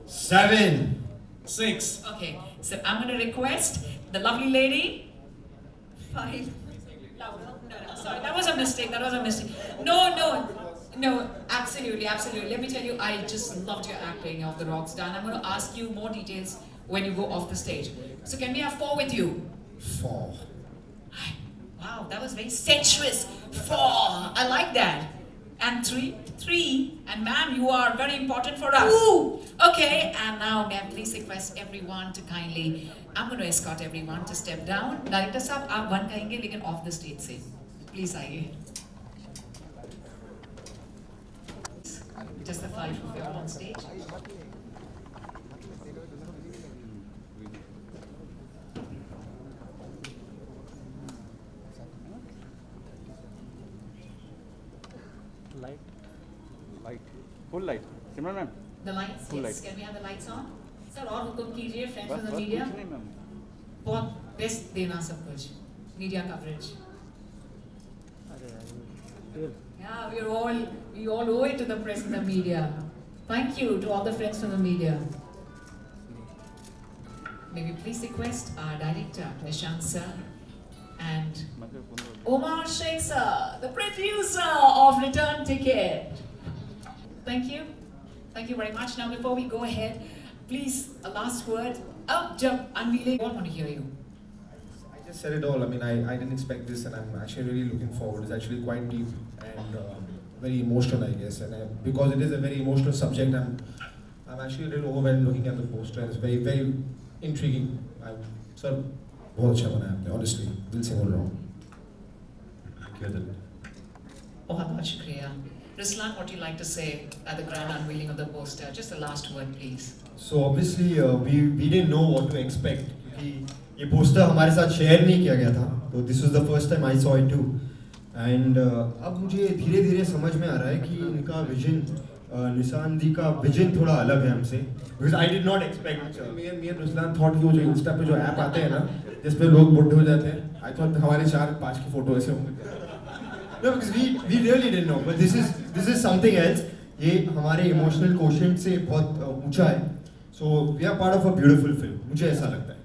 7, 6. Okay, so I'm going to request the lovely lady. 5. No, sorry, that was a mistake. No, absolutely. Let me tell you, I just loved your acting of the Rockstar. And I'm going to ask you more details when you go off the stage. So can we have 4 with you? 4. Wow, that was very sensuous. 4. I like that. And 3? 3. And ma'am, you are very important for us. Ooh. Okay, and now may I please request everyone to kindly, I'm going to escort everyone to step down. Director साहब, आप 1 कहेंगे लेकिन off the stage से. Please आइए. Just the 5 of you on stage. Full light. Simran ma'am. The lights, Full yes. light. Can we have the lights on? Sir, और हुक्म कीजिए, friends from the बस media. कुछ नहीं मैम. बहुत best देना सब कुछ. Media coverage. Yeah, we all owe it to the press and the media. Thank you to all the friends from the media. May we please request our director, Nishant sir, and Omar Sheikh sir, the producer of Return Ticket. Thank you. Thank you very much. Now, before we go ahead, please, a last word. Jab unveiling, I want to hear you. I just said it all. I mean, I didn't expect this, and I'm actually really looking forward. It's actually quite deep and very emotional, I guess. And because it is a very emotional subject, I'm actually a little overwhelmed looking at the poster. It's very, very intriguing. Sir, बहुत अच्छा बनाया आपने. Honestly, दिल से बोल रहा हूँ. बहुत शुक्रिया. Ruslan, what do you like to say at the grand unveiling of the poster? Just the last word, please. So obviously we didn't know what to expect क्योंकि ये पोस्टर हमारे साथ शेयर नहीं किया गया था. तो this was the first time I saw it too. And अब मुझे धीरे-धीरे समझ में आ रहा है कि इनका विजन, निशान दी का विजन थोड़ा अलग है हमसे. Because I did not expect. Me and Ruslan thought कि वो जो Insta पे जो ऐप आते हैं ना, जिसपे लोग बुढ़े हो जाते हैं, I thought हमारे 4-5 की फोटो ऐसे होंगे. No, because we really didn't know. But this is something else. ये हमारे emotional quotient से बहुत ऊंचा है. So we are part of a beautiful film. मुझे ऐसा लगता है.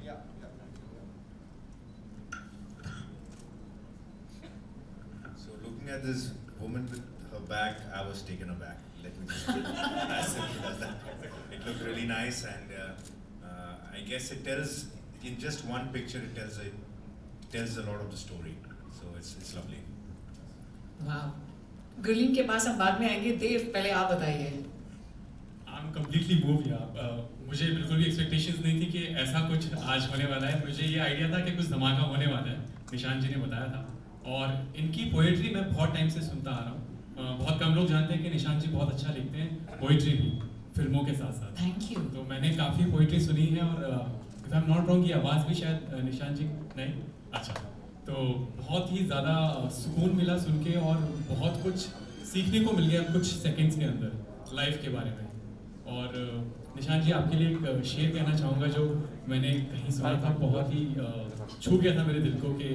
So looking at this woman with her back, I was taken aback. Let me just as simple as that. It looked really nice, and I guess it tells in just one picture. It tells a lot of the story. So it's lovely. Wow. Grilling के पास हम बाद में आएंगे. देव, पहले आप बताइए. I'm completely moved यार. मुझे बिल्कुल भी expectations नहीं थी कि ऐसा कुछ आज होने वाला है. मुझे ये idea था कि कुछ धमाका होने वाला है. निशान जी ने बताया था. और इनकी पोएट्री मैं बहुत टाइम से सुनता आ रहा हूँ. बहुत कम लोग जानते हैं कि निशान जी बहुत अच्छा लिखते हैं पोएट्री भी फिल्मों के साथ साथ. Thank you. तो मैंने काफ़ी पोएट्री सुनी है और if I'm not wrong, ये आवाज़ भी शायद निशान जी नहीं. अच्छा, तो बहुत ही ज़्यादा सुकून मिला सुन के और बहुत कुछ सीखने को मिल गया कुछ सेकंड्स के अंदर लाइफ के बारे में. और निशान जी, आपके लिए एक शेर कहना चाहूँगा जो मैंने कहीं सुना था, बहुत ही छू गया था मेरे दिल को कि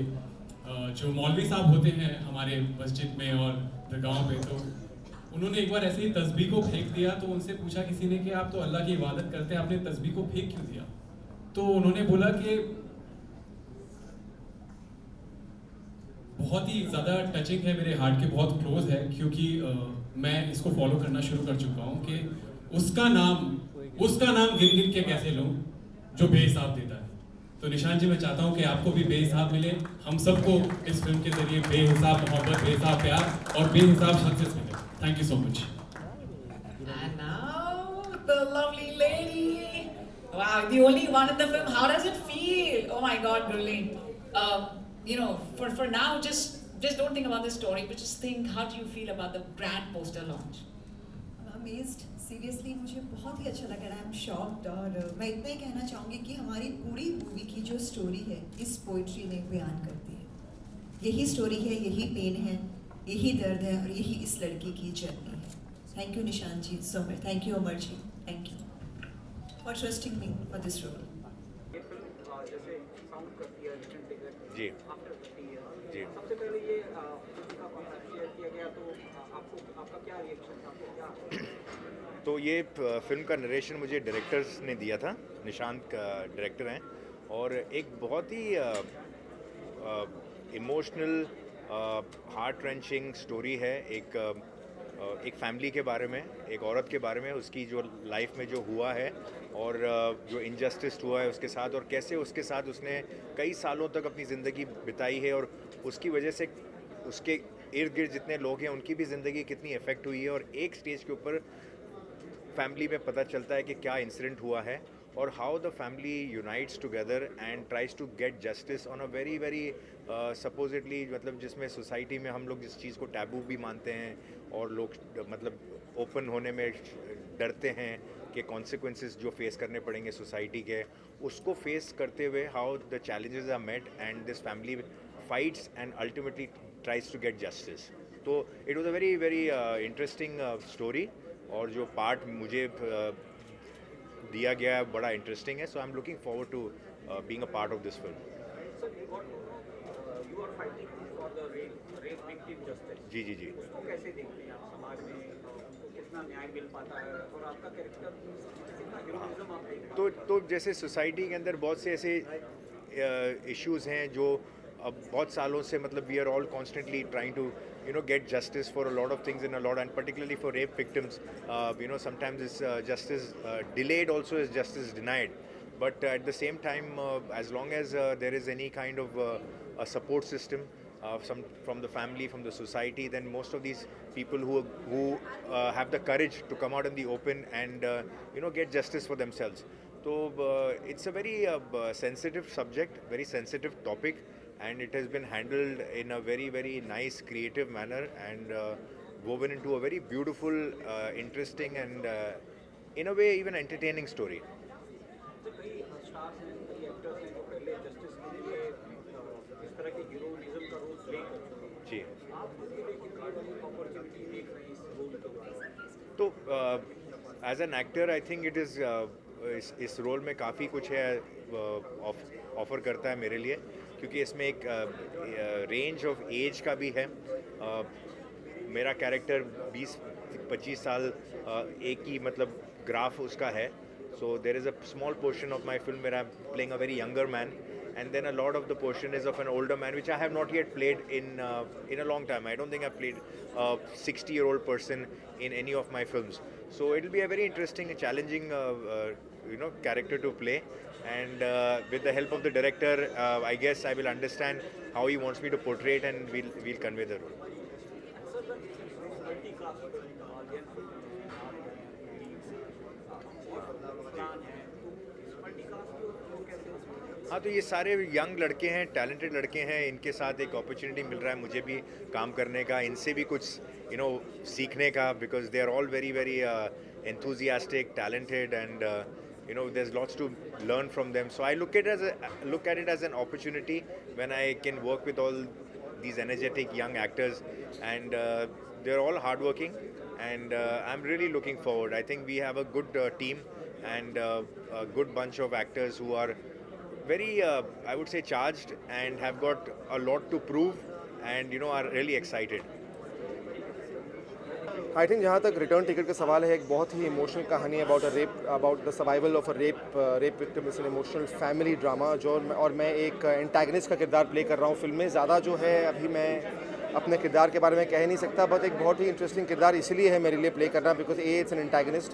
जो मौलवी साहब होते हैं हमारे मस्जिद में और दरगाहों पे, तो उन्होंने एक बार ऐसे ही तस्बीह को फेंक दिया. तो उनसे पूछा किसी ने कि आप तो अल्लाह की इबादत करते हैं, आपने तस्बीह को फेंक क्यों दिया? तो उन्होंने बोला कि बहुत ही ज़्यादा टचिंग है, मेरे हार्ट के बहुत क्लोज है, क्योंकि मैं इसको फॉलो करना शुरू कर चुका हूँ कि उसका नाम गिन गिन के कैसे लूँ जो बेहिसाब देता है. तो निशान जी, मैं चाहता हूँ कि आपको भी बेहिसाब मिले, हम सबको इस फिल्म के जरिए बेहिसाब मोहब्बत, बेहिसाब प्यार और बेहिसाब सक्सेस मिले. Thank you so much. And now the lovely lady Wow, the only one in the film. How does it feel? Oh my God, brilliant. You know, for now, just don't think about the story, but just think, how do you feel about the grand poster launch? Amazed seriously मुझे बहुत ही अच्छा लगा. I am shocked. और मैं इतना ही कहना चाहूँगी कि हमारी पूरी मूवी की जो स्टोरी है इस पोइट्री ने बयान करती है. यही स्टोरी है, यही पेन है, यही दर्द है और यही इस लड़की की जर्नी है. Thank you Nishant ji so much. Thank you Amar ji. Thank you for trusting me for this role. जी जी. सबसे पहले ये का कॉन्सेप्ट शेयर किया गया तो आपका क्या रिएक्शन था? तो ये फिल्म का नरेशन मुझे डायरेक्टर्स ने दिया था. निशांत का डायरेक्टर हैं और एक बहुत ही इमोशनल हार्ट रेंचिंग स्टोरी है. एक फैमिली के बारे में, एक औरत के बारे में, उसकी जो लाइफ में जो हुआ है और जो इनजस्टिस हुआ है उसके साथ और कैसे उसके साथ उसने कई सालों तक अपनी ज़िंदगी बिताई है और उसकी वजह से उसके इर्द गिर्द जितने लोग हैं उनकी भी ज़िंदगी कितनी इफ़ेक्ट हुई है. और एक स्टेज के ऊपर फैमिली में पता चलता है कि क्या इंसिडेंट हुआ है और how the family unites together and tries to get justice on a very very supposedly, मतलब जिसमें सोसाइटी में हम लोग जिस चीज़ को टैबू भी मानते हैं और लोग मतलब ओपन होने में डरते हैं कि कॉन्सिक्वेंसेस जो फेस करने पड़ेंगे सोसाइटी के, उसको फेस करते हुए how the challenges are met and this family fights and ultimately tries to get justice. तो it was a very very interesting story और जो पार्ट मुझे दिया गया है बड़ा इंटरेस्टिंग है. So I am looking forward to being a part of this film. You are fighting for the rape victim justice. जी जी जी. उसको कैसे देखते हैं आप समाज में, कितना न्याय मिल पाता है और आपका कैरेक्टर कितना हीरोइज्म आप देखते हैं? तो जैसे सोसाइटी के अंदर बहुत से ऐसे इश्यूज़ हैं जो अब बहुत सालों से मतलब we are all constantly trying to get justice for a lot of things in a lot, and particularly for rape victims, sometimes it's justice delayed, also is justice denied. But at the same time, as long as there is any kind of a support system from the family, from the society, then most of these people who have the courage to come out in the open and get justice for themselves. So it's a very sensitive subject, very sensitive topic. And it has been handled in a very, very nice, creative manner and woven into a very beautiful, interesting and in a way even entertaining story. कई स्टार्स हैं, कई एक्टर्स हैं जो पहले जस्टिस के लिए इस तरह के हीरोइज्म का रोल प्ले कर चुके हैं. जी. आप किसी अपॉर्चुनिटी देख रहे हैं इस रोल के द्वारा? तो as an actor I think it is इस रोल में काफ़ी कुछ है ऑफ़र करता है मेरे लिए, क्योंकि इसमें एक रेंज ऑफ एज का भी है. मेरा कैरेक्टर 20-25 साल एक ही मतलब ग्राफ उसका है. So there is a small portion of my film where I am playing a very younger man, and then a lot of the portion is of an older man, which I have not yet played in a long time. I don't think I've played a 60-year-old person in any of my films. So it will be a very interesting and challenging character to play, and with the help of the director, I guess I will understand how he wants me to portray it, and we'll convey the role. हाँ, तो ये सारे यंग लड़के हैं, टैलेंटेड लड़के हैं, इनके साथ एक अपॉर्चुनिटी मिल रहा है मुझे भी काम करने का, इनसे भी कुछ सीखने का, because they are all very very enthusiastic, talented, and there's lots to learn from them. So I look at it as an opportunity when I can work with all these energetic young actors, and they're all hardworking, and I'm really looking forward. I think we have a good team and a good bunch of actors who are very, I would say, charged and have got a lot to prove, and are really excited. I think जहाँ तक रिटर्न टिकट का सवाल है, एक बहुत ही इमोशनल कहानी about the survival of a rape victim. It's an emotional family drama और मैं एक एंटागनिस्ट का किरदार प्ले कर रहा हूँ फिल्म में. ज़्यादा जो है अभी मैं अपने किरदार के बारे में कह नहीं सकता, बट एक बहुत ही इंटरेस्टिंग किरदार इसलिए है मेरे लिए प्ले करना, because it's an antagonist,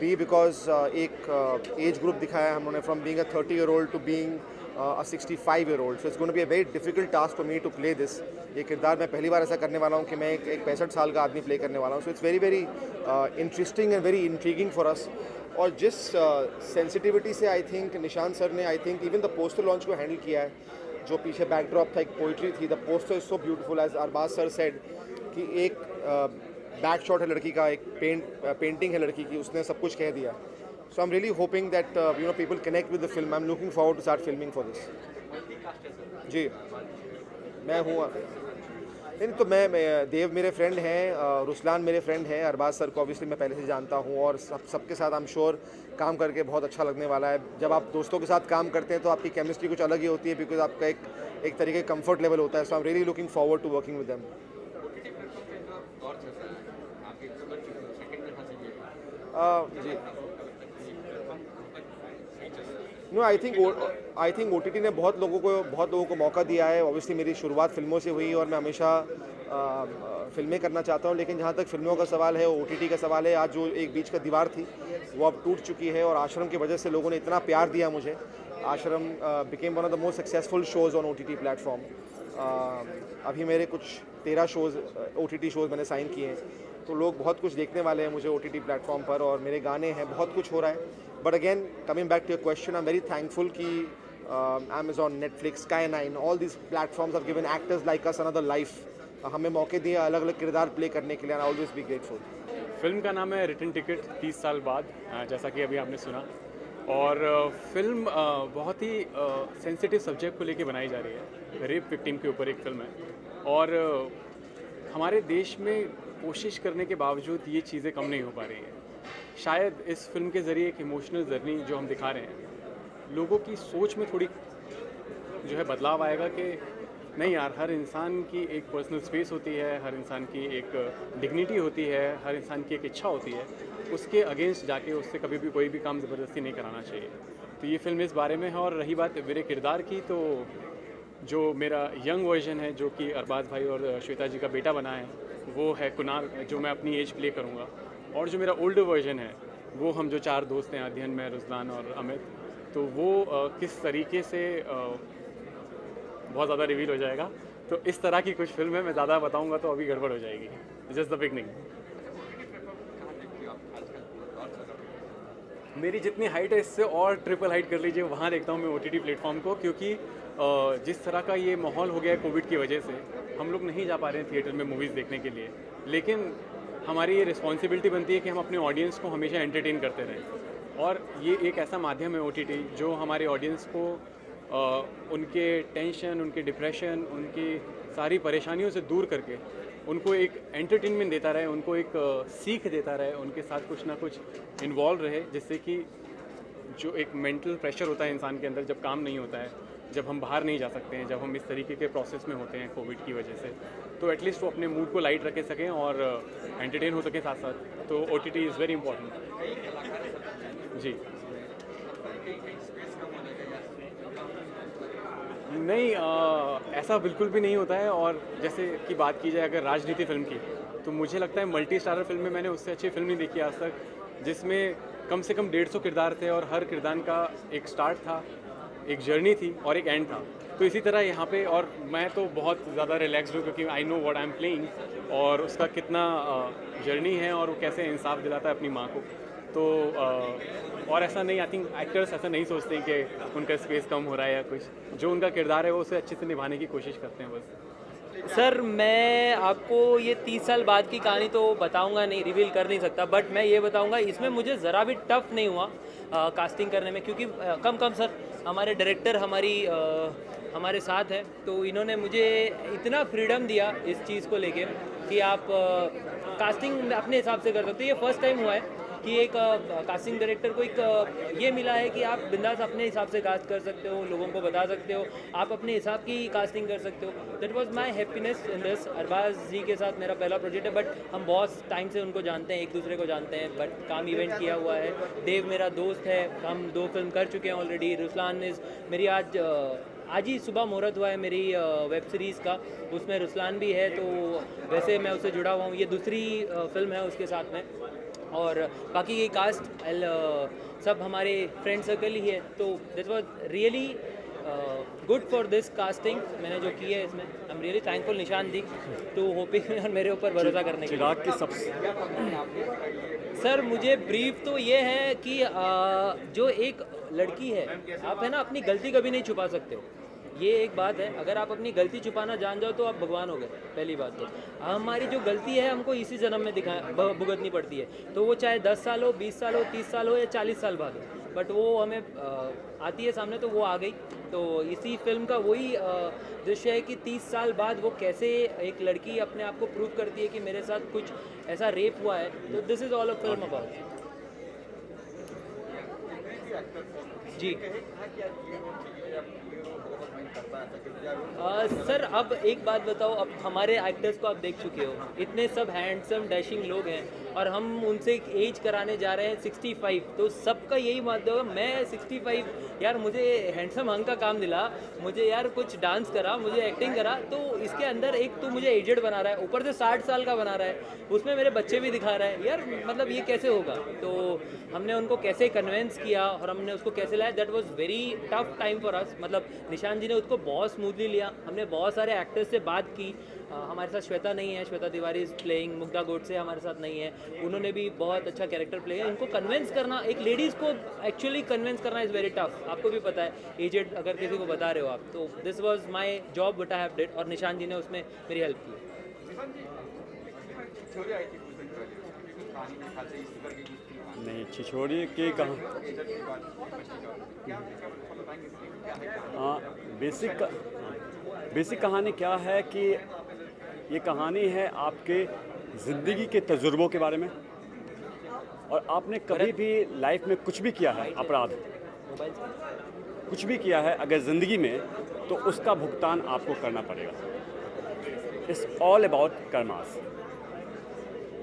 be because एक एज ग्रुप दिखाया है हम लोगों ने, from being a 30-year-old to being a 65-year-old. So it's going to be a very difficult task for me to play this. ये किरदार मैं पहली बार ऐसा करने वाला हूँ कि मैं एक 65 साल का आदमी प्ले करने वाला हूँ. So it's very very interesting and very intriguing for us. और जिस सेंसिटिविटी से आई थिंक निशांत सर ने I think even the poster launch को हैंडल किया है, जो पीछे बैकड्रॉप था एक पोइट्री थी, the poster is so beautiful as Arbaaz sir said कि एक बैक शॉट है लड़की का, एक पेंटिंग है लड़की की, उसने सब कुछ कह दिया. So I am really hoping that people connect with the film. I am looking forward to start filming for this. जी मैं हूँ नहीं तो मैं देव मेरे फ्रेंड हैं, रुसलान मेरे फ्रेंड हैं, अरबाज सर को ऑब्वियसली मैं पहले से जानता हूँ और सबके साथ आई एम श्योर काम करके बहुत अच्छा लगने वाला है. जब आप दोस्तों के साथ काम करते हैं तो आपकी केमिस्ट्री कुछ अलग ही होती है, बिकॉज आपका एक तरीके का कंफर्ट लेवल होता है. So I am really looking forward to working with them. जी नो आई थिंक OTT ने बहुत लोगों को मौका दिया है. ऑब्वियसली मेरी शुरुआत फिल्मों से हुई और मैं हमेशा फिल्में करना चाहता हूं, लेकिन जहां तक फिल्मों का सवाल है, OTT का सवाल है, आज जो एक बीच का दीवार थी वो अब टूट चुकी है और आश्रम की वजह से लोगों ने इतना प्यार दिया मुझे. आश्रम became one of the most successful shows on OTT platform. अभी मेरे कुछ 13 शोज़ OTT शोज़ मैंने साइन किए हैं, तो लोग बहुत कुछ देखने वाले हैं मुझे OTT प्लेटफॉर्म पर और मेरे गाने हैं, बहुत कुछ हो रहा है. But again coming back to your question, I am very thankful कि Amazon, Netflix, Sky9, all this platforms have given actors like us another life. हमें मौके दिए अलग अलग किरदार प्ले करने के लिए. I always be grateful. Film का नाम है रिटर्न टिकट, 30 साल बाद, जैसा कि अभी आपने सुना. और फिल्म बहुत ही सेंसिटिव सब्जेक्ट को लेके बनाई जा रही है. रेप विक्टिम के ऊपर एक फिल्म है और हमारे देश में कोशिश करने के बावजूद ये चीज़ें कम नहीं हो पा रही हैं. शायद इस फिल्म के ज़रिए एक इमोशनल जर्नी जो हम दिखा रहे हैं, लोगों की सोच में थोड़ी जो है बदलाव आएगा कि नहीं यार, हर इंसान की एक पर्सनल स्पेस होती है, हर इंसान की एक डिग्निटी होती है, हर इंसान की एक इच्छा होती है. उसके अगेंस्ट जाके उससे कभी भी कोई भी काम ज़बरदस्ती नहीं कराना चाहिए. तो ये फिल्म इस बारे में है. और रही बात मेरे किरदार की, तो जो मेरा यंग वर्जन है जो कि अरबाज भाई और श्वेता जी का बेटा बना है, वो है कुणाल, जो मैं अपनी एज प्ले करूँगा. और जो मेरा ओल्डर वर्जन है वो हम जो 4 दोस्त हैं, अध्ययन में, रुजलान और अमित, तो वो किस तरीके से बहुत ज़्यादा रिवील हो जाएगा. तो इस तरह की कुछ फिल्म है, मैं ज़्यादा बताऊंगा तो अभी गड़बड़ हो जाएगी. Just the beginning. मेरी जितनी हाइट है इससे और ट्रिपल हाइट कर लीजिए, वहाँ देखता हूँ मैं OTT प्लेटफॉर्म को, क्योंकि जिस तरह का ये माहौल हो गया है कोविड की वजह से, हम लोग नहीं जा पा रहे हैं थिएटर में मूवीज़ देखने के लिए. लेकिन हमारी ये रिस्पॉन्सिबिलिटी बनती है कि हम अपने ऑडियंस को हमेशा एंटरटेन करते रहें. और ये एक ऐसा माध्यम है OTT जो हमारे ऑडियंस को उनके टेंशन, उनके डिप्रेशन, उनकी सारी परेशानियों से दूर करके उनको एक एंटरटेनमेंट देता रहे, उनको एक सीख देता रहे, उनके साथ कुछ ना कुछ इन्वॉल्व रहे, जिससे कि जो एक मेंटल प्रेशर होता है इंसान के अंदर जब काम नहीं होता है, जब हम बाहर नहीं जा सकते हैं, जब हम इस तरीके के प्रोसेस में होते हैं कोविड की वजह से, तो एटलीस्ट वो अपने मूड को लाइट रख सकें और एंटरटेन हो सकें साथ साथ. तो OTT इज़ वेरी इंपॉर्टेंट. जी नहीं, ऐसा बिल्कुल भी नहीं होता है. और जैसे कि बात की जाए अगर राजनीति फिल्म की, तो मुझे लगता है मल्टी स्टारर फिल्म में मैंने उससे अच्छी फिल्म नहीं देखी आज तक, जिसमें कम से कम 150 किरदार थे और हर किरदार का एक स्टार्ट था, एक जर्नी थी और एक एंड था. तो इसी तरह यहाँ पे, और मैं तो बहुत ज़्यादा रिलैक्सड हूँ क्योंकि I know what I am playing, और उसका कितना जर्नी है और वो कैसे इंसाफ दिलाता है अपनी माँ को. तो और ऐसा नहीं, आई थिंक एक्टर्स ऐसा नहीं सोचते हैं कि उनका स्पेस कम हो रहा है या कुछ. जो उनका किरदार है वो उसे अच्छे से निभाने की कोशिश करते हैं बस. सर मैं आपको ये 30 साल बाद की कहानी तो बताऊंगा नहीं, रिवील कर नहीं सकता, बट मैं ये बताऊंगा इसमें मुझे ज़रा भी टफ नहीं हुआ कास्टिंग करने में, क्योंकि कम सर हमारे डायरेक्टर हमारे साथ हैं, तो इन्होंने मुझे इतना फ्रीडम दिया इस चीज़ को लेके कि आप कास्टिंग अपने हिसाब से कर सकते हो. ये फर्स्ट टाइम हुआ है कि एक कास्टिंग डायरेक्टर को एक ये मिला है कि आप बिंदास अपने हिसाब से कास्ट कर सकते हो, लोगों को बता सकते हो, आप अपने हिसाब की कास्टिंग कर सकते हो. That was my happiness in this. Arbaaz ji के साथ मेरा पहला प्रोजेक्ट है, बट हम बहुत टाइम से उनको जानते हैं, एक दूसरे को जानते हैं, बट काम इवेंट किया हुआ है. देव मेरा दोस्त है, हम 2 फिल्म कर चुके हैं ऑलरेडी. रुसलान इज़ मेरी आज ही सुबह मुहूर्त हुआ है मेरी वेब सीरीज़ का, उसमें रुसलान भी है, तो वैसे मैं उससे जुड़ा हुआ हूँ. ये दूसरी फिल्म है उसके साथ में. और बाकी ये कास्ट सब हमारे फ्रेंड सर्कल ही है. तो that was really good for this casting मैंने जो की है इसमें। आई एम रियली थैंकफुल निशान दी टू होपिंग और मेरे ऊपर भरोसा करने के चिराग की सबसे सर मुझे ब्रीफ तो ये है कि जो एक लड़की है, आप है ना अपनी गलती कभी नहीं छुपा सकते हो, ये एक बात है। अगर आप अपनी गलती छुपाना जान जाओ तो आप भगवान हो गए, पहली बात तो। हमारी जो गलती है हमको इसी जन्म में भुगतनी पड़ती है, तो वो चाहे 10 साल हो, 20 साल हो, 30 साल हो या 40 साल बाद हो, बट वो हमें आती है सामने तो वो आ गई। तो इसी फिल्म का वही दृश्य है कि 30 साल बाद वो कैसे एक लड़की अपने आप को प्रूव करती है कि मेरे साथ कुछ ऐसा रेप हुआ है। तो this is all a film about. जी सर अब एक बात बताओ, अब हमारे एक्टर्स को आप देख चुके हो, इतने सब हैंडसम डैशिंग लोग हैं और हम उनसे एक एज कराने जा रहे हैं 65, तो सबका यही बात होगा मैं 65 यार मुझे हैंडसम हंग का काम दिला, मुझे यार कुछ डांस करा, मुझे एक्टिंग करा, तो इसके अंदर एक तो मुझे एजेड बना रहा है, ऊपर से 60 साल का बना रहा है, उसमें मेरे बच्चे भी दिखा रहा है यार, मतलब ये कैसे होगा। तो हमने उनको कैसे कन्विंस किया और हमने उसको कैसे लाया, that was very tough time for us. मतलब निशान जी ने उसको बहुत स्मूथली लिया, हमने बहुत सारे एक्टर्स से बात की। हमारे साथ श्वेता नहीं है, श्वेता तिवारी इज़ प्लेइंग, मुग्धा गोडसे हमारे साथ नहीं है, उन्होंने भी बहुत अच्छा कैरेक्टर प्ले किया। इनको कन्विंस करना, एक लेडीज़ को एक्चुअली कन्विंस करना इज़ वेरी टफ, आपको भी पता है, एजेड अगर किसी को बता रहे हो आप। तो this was my job what I have did, और निशान जी ने उसमें मेरी हेल्प की। नहीं, छिछोरे के कहाँ बेसिक कहानी क्या है कि ये कहानी है आपके ज़िंदगी के तजुर्बों के बारे में, और आपने कभी भी लाइफ में कुछ भी किया है, अपराध कुछ भी किया है अगर ज़िंदगी में, तो उसका भुगतान आपको करना पड़ेगा। It's all about karmas.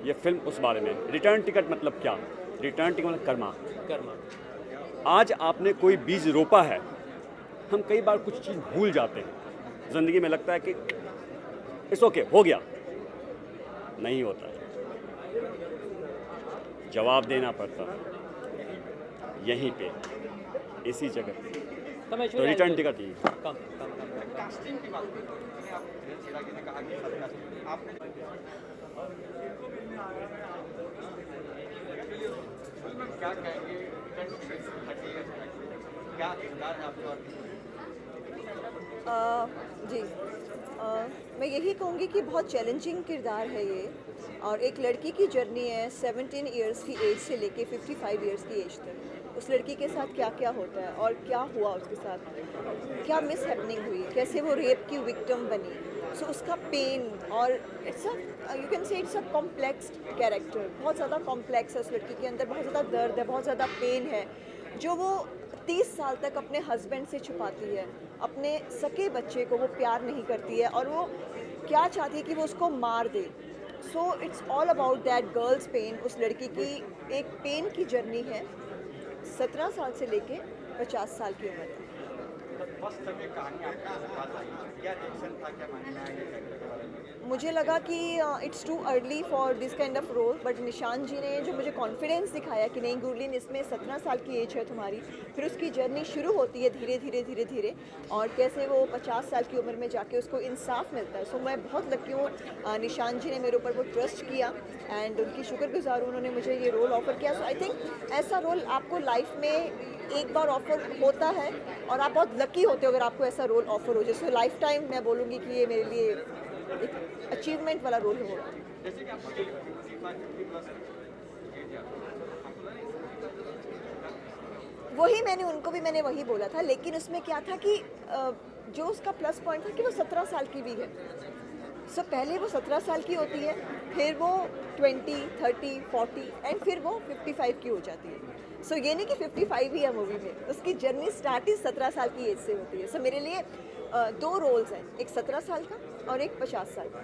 ये फिल्म उस बारे में। रिटर्न टिकट मतलब क्या? रिटर्न टिकट मतलब कर्मा। आज आपने कोई बीज रोपा है, हम कई बार कुछ चीज़ भूल जाते हैं ज़िंदगी में, लगता है कि इट्स ओके हो गया, नहीं होता है, जवाब देना पड़ता यहीं पे, इसी जगह पे। तो रिटर्न टिकट ही क्या कहेंगे क्या किरदार है आपका? जी मैं यही कहूँगी कि बहुत चैलेंजिंग किरदार है ये, और एक लड़की की जर्नी है 17 इयर्स की एज से लेके 55 इयर्स की एज तक। उस लड़की के साथ क्या क्या होता है और क्या हुआ उसके साथ, क्या मिस हैपनिंग हुई, कैसे वो रेप की विक्टिम बनी, सो उसका पेन, और it's a you can say it's a complex character, बहुत ज़्यादा कॉम्प्लेक्स है उस लड़की के अंदर, बहुत ज़्यादा दर्द है, बहुत ज़्यादा पेन है, जो वो 30 साल तक अपने हस्बैंड से छुपाती है। अपने सके बच्चे को वो प्यार नहीं करती है और वो क्या चाहती है कि वो उसको मार दे। So it's all about that girl's pain. उस लड़की की एक पेन की जर्नी है 17 साल से लेके 50 साल की उम्र तक। मुझे लगा कि it's too early for this kind of role, but Nishan ji ने जो मुझे कॉन्फिडेंस दिखाया कि नहीं गुरलीन, इसमें 17 साल की एज है तुम्हारी, फिर उसकी जर्नी शुरू होती है धीरे धीरे धीरे धीरे, और कैसे वो 50 साल की उम्र में जाके उसको इंसाफ मिलता है। सो मैं बहुत लकी हूँ, निशान जी ने मेरे ऊपर वो ट्रस्ट किया एंड उनकी शुक्रगुजार हूँ, उन्होंने मुझे ये रोल ऑफ़र किया। सो आई थिंक ऐसा रोल आपको लाइफ में एक बार ऑफ़र होता है और आप बहुत लकी होते हो अगर आपको ऐसा रोल ऑफ़र हो जाए। सो लाइफ टाइम मैं बोलूँगी कि ये मेरे लिए एक अचीवमेंट वाला रोल होगा। वही मैंने वही बोला था, लेकिन उसमें क्या था कि जो उसका प्लस पॉइंट था कि वो 17 साल की भी है। सो पहले वो 17 साल की होती है, फिर वो 20, 30, 40 एंड फिर वो 55 की हो जाती है। सो ये नहीं कि 55 ही है मूवी में, उसकी जर्नी स्टार्ट ही 17 साल की एज से होती है। सो मेरे लिए 2 रोल्स हैं, एक 17 साल का और एक 50 साल का।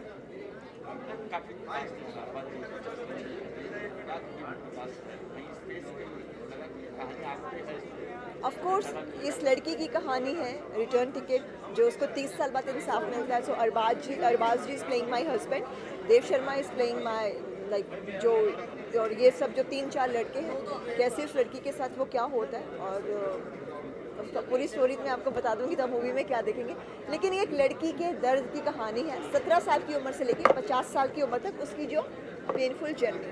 ऑफ कोर्स इस लड़की की कहानी है रिटर्न टिकट, जो उसको 30 साल बाद इंसाफ मिलता है। So Arbaaz ji is playing my husband, Dev Sharma is playing my like जो, और ये सब जो 3-4 लड़के हैं, कैसे उस लड़की के साथ वो क्या होता है, और पूरी स्टोरी मैं आपको बता दूंगी तो आप मूवी में क्या देखेंगे, लेकिन एक लड़की के दर्द की कहानी है 17 साल की उम्र से लेकर 50 साल की उम्र तक, उसकी जो पेनफुल जर्नी।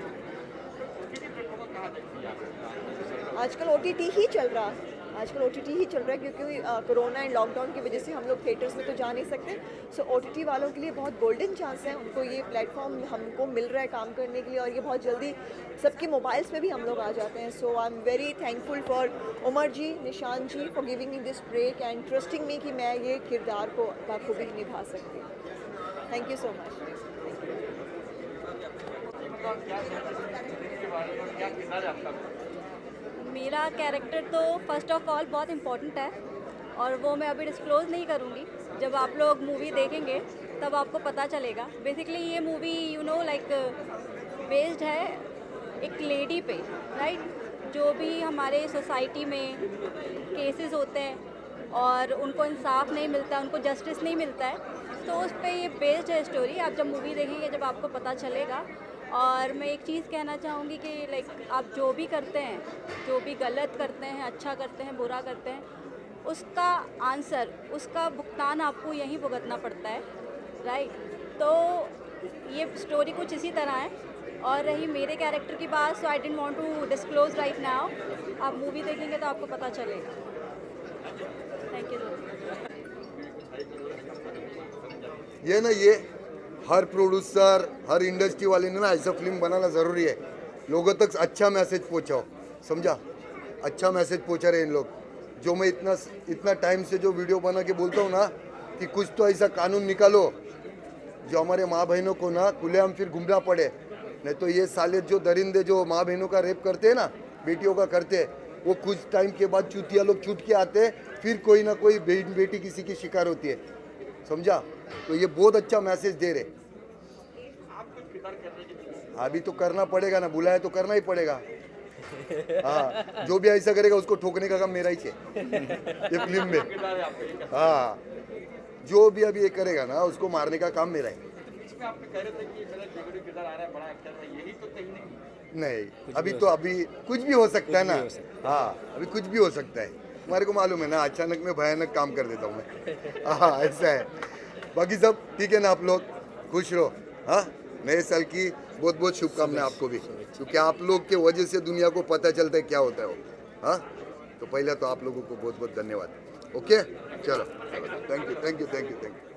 आजकल OTT ही चल रहा है, क्योंकि कोरोना एंड लॉकडाउन की वजह से हम लोग थिएटर्स में तो जा नहीं सकते। सो OTT वालों के लिए बहुत गोल्डन चांस है, उनको ये प्लेटफॉर्म हमको मिल रहा है काम करने के लिए, और ये बहुत जल्दी सबके मोबाइल्स में भी हम लोग आ जाते हैं। So I am very thankful for Umar ji, Nishan ji for giving me this break and trusting me कि मैं ये किरदार को बखूबी निभा सकती हूँ। Thank you so much. मेरा कैरेक्टर तो फर्स्ट ऑफ ऑल बहुत इम्पोर्टेंट है, और वो मैं अभी डिस्क्लोज़ नहीं करूँगी। जब आप लोग मूवी देखेंगे तब आपको पता चलेगा। बेसिकली ये मूवी लाइक बेस्ड है एक लेडी पे, राइट, जो भी हमारे सोसाइटी में केसेस होते हैं और उनको इंसाफ नहीं मिलता, उनको जस्टिस नहीं मिलता है, तो उस पे ये बेस्ड है स्टोरी। आप जब मूवी देखेंगे जब आपको पता चलेगा। और मैं एक चीज़ कहना चाहूँगी कि लाइक आप जो भी करते हैं, जो भी गलत करते हैं, अच्छा करते हैं, बुरा करते हैं, उसका आंसर, उसका भुगतान आपको यहीं भुगतना पड़ता है, राइट। तो ये स्टोरी कुछ इसी तरह है। और रही मेरे कैरेक्टर की बात, so I didn't want to disclose right now. आप मूवी देखेंगे तो आपको पता चलेगा। Thank you. ये ना, ये हर प्रोड्यूसर, हर इंडस्ट्री वाले ने ना ऐसा फिल्म बनाना ज़रूरी है। लोगों तक अच्छा मैसेज पहुंचाओ, समझा? अच्छा मैसेज पहुंचा रहे इन लोग। जो मैं इतना टाइम से जो वीडियो बना के बोलता हूँ ना कि कुछ तो ऐसा कानून निकालो जो हमारे माँ बहनों को ना खुलेआम फिर घूमना पड़े। नहीं तो ये साले जो दरिंदे जो माँ बहनों का रेप करते हैं ना, बेटियों का करते हैं, वो कुछ टाइम के बाद चूतिया लोग छूट के आते हैं, फिर कोई ना कोई बेटी किसी की शिकार होती है, समझा? तो ये बहुत अच्छा मैसेज दे रहे। अभी तो करना पड़ेगा ना, बुलाया तो करना ही पड़ेगा। हाँ, जो भी ऐसा करेगा उसको ठोकने का काम मेरा ही है ये फिल्म में। हाँ, जो भी अभी ये करेगा ना उसको मारने का काम मेरा है। नहीं, अभी तो अभी कुछ भी हो सकता है ना। हाँ, अभी कुछ भी हो सकता है, तुम्हारे को मालूम है ना, अचानक में भयानक काम कर देता हूँ मैं। हाँ, ऐसा है। बाकी सब ठीक है ना, आप लोग खुश रहो। हाँ, नए साल की बहुत बहुत शुभकामनाएं आपको भी, क्योंकि आप लोग के वजह से दुनिया को पता चलता है क्या होता है वो। हाँ, तो पहले तो आप लोगों को बहुत बहुत धन्यवाद। ओके, चलो, थैंक यू।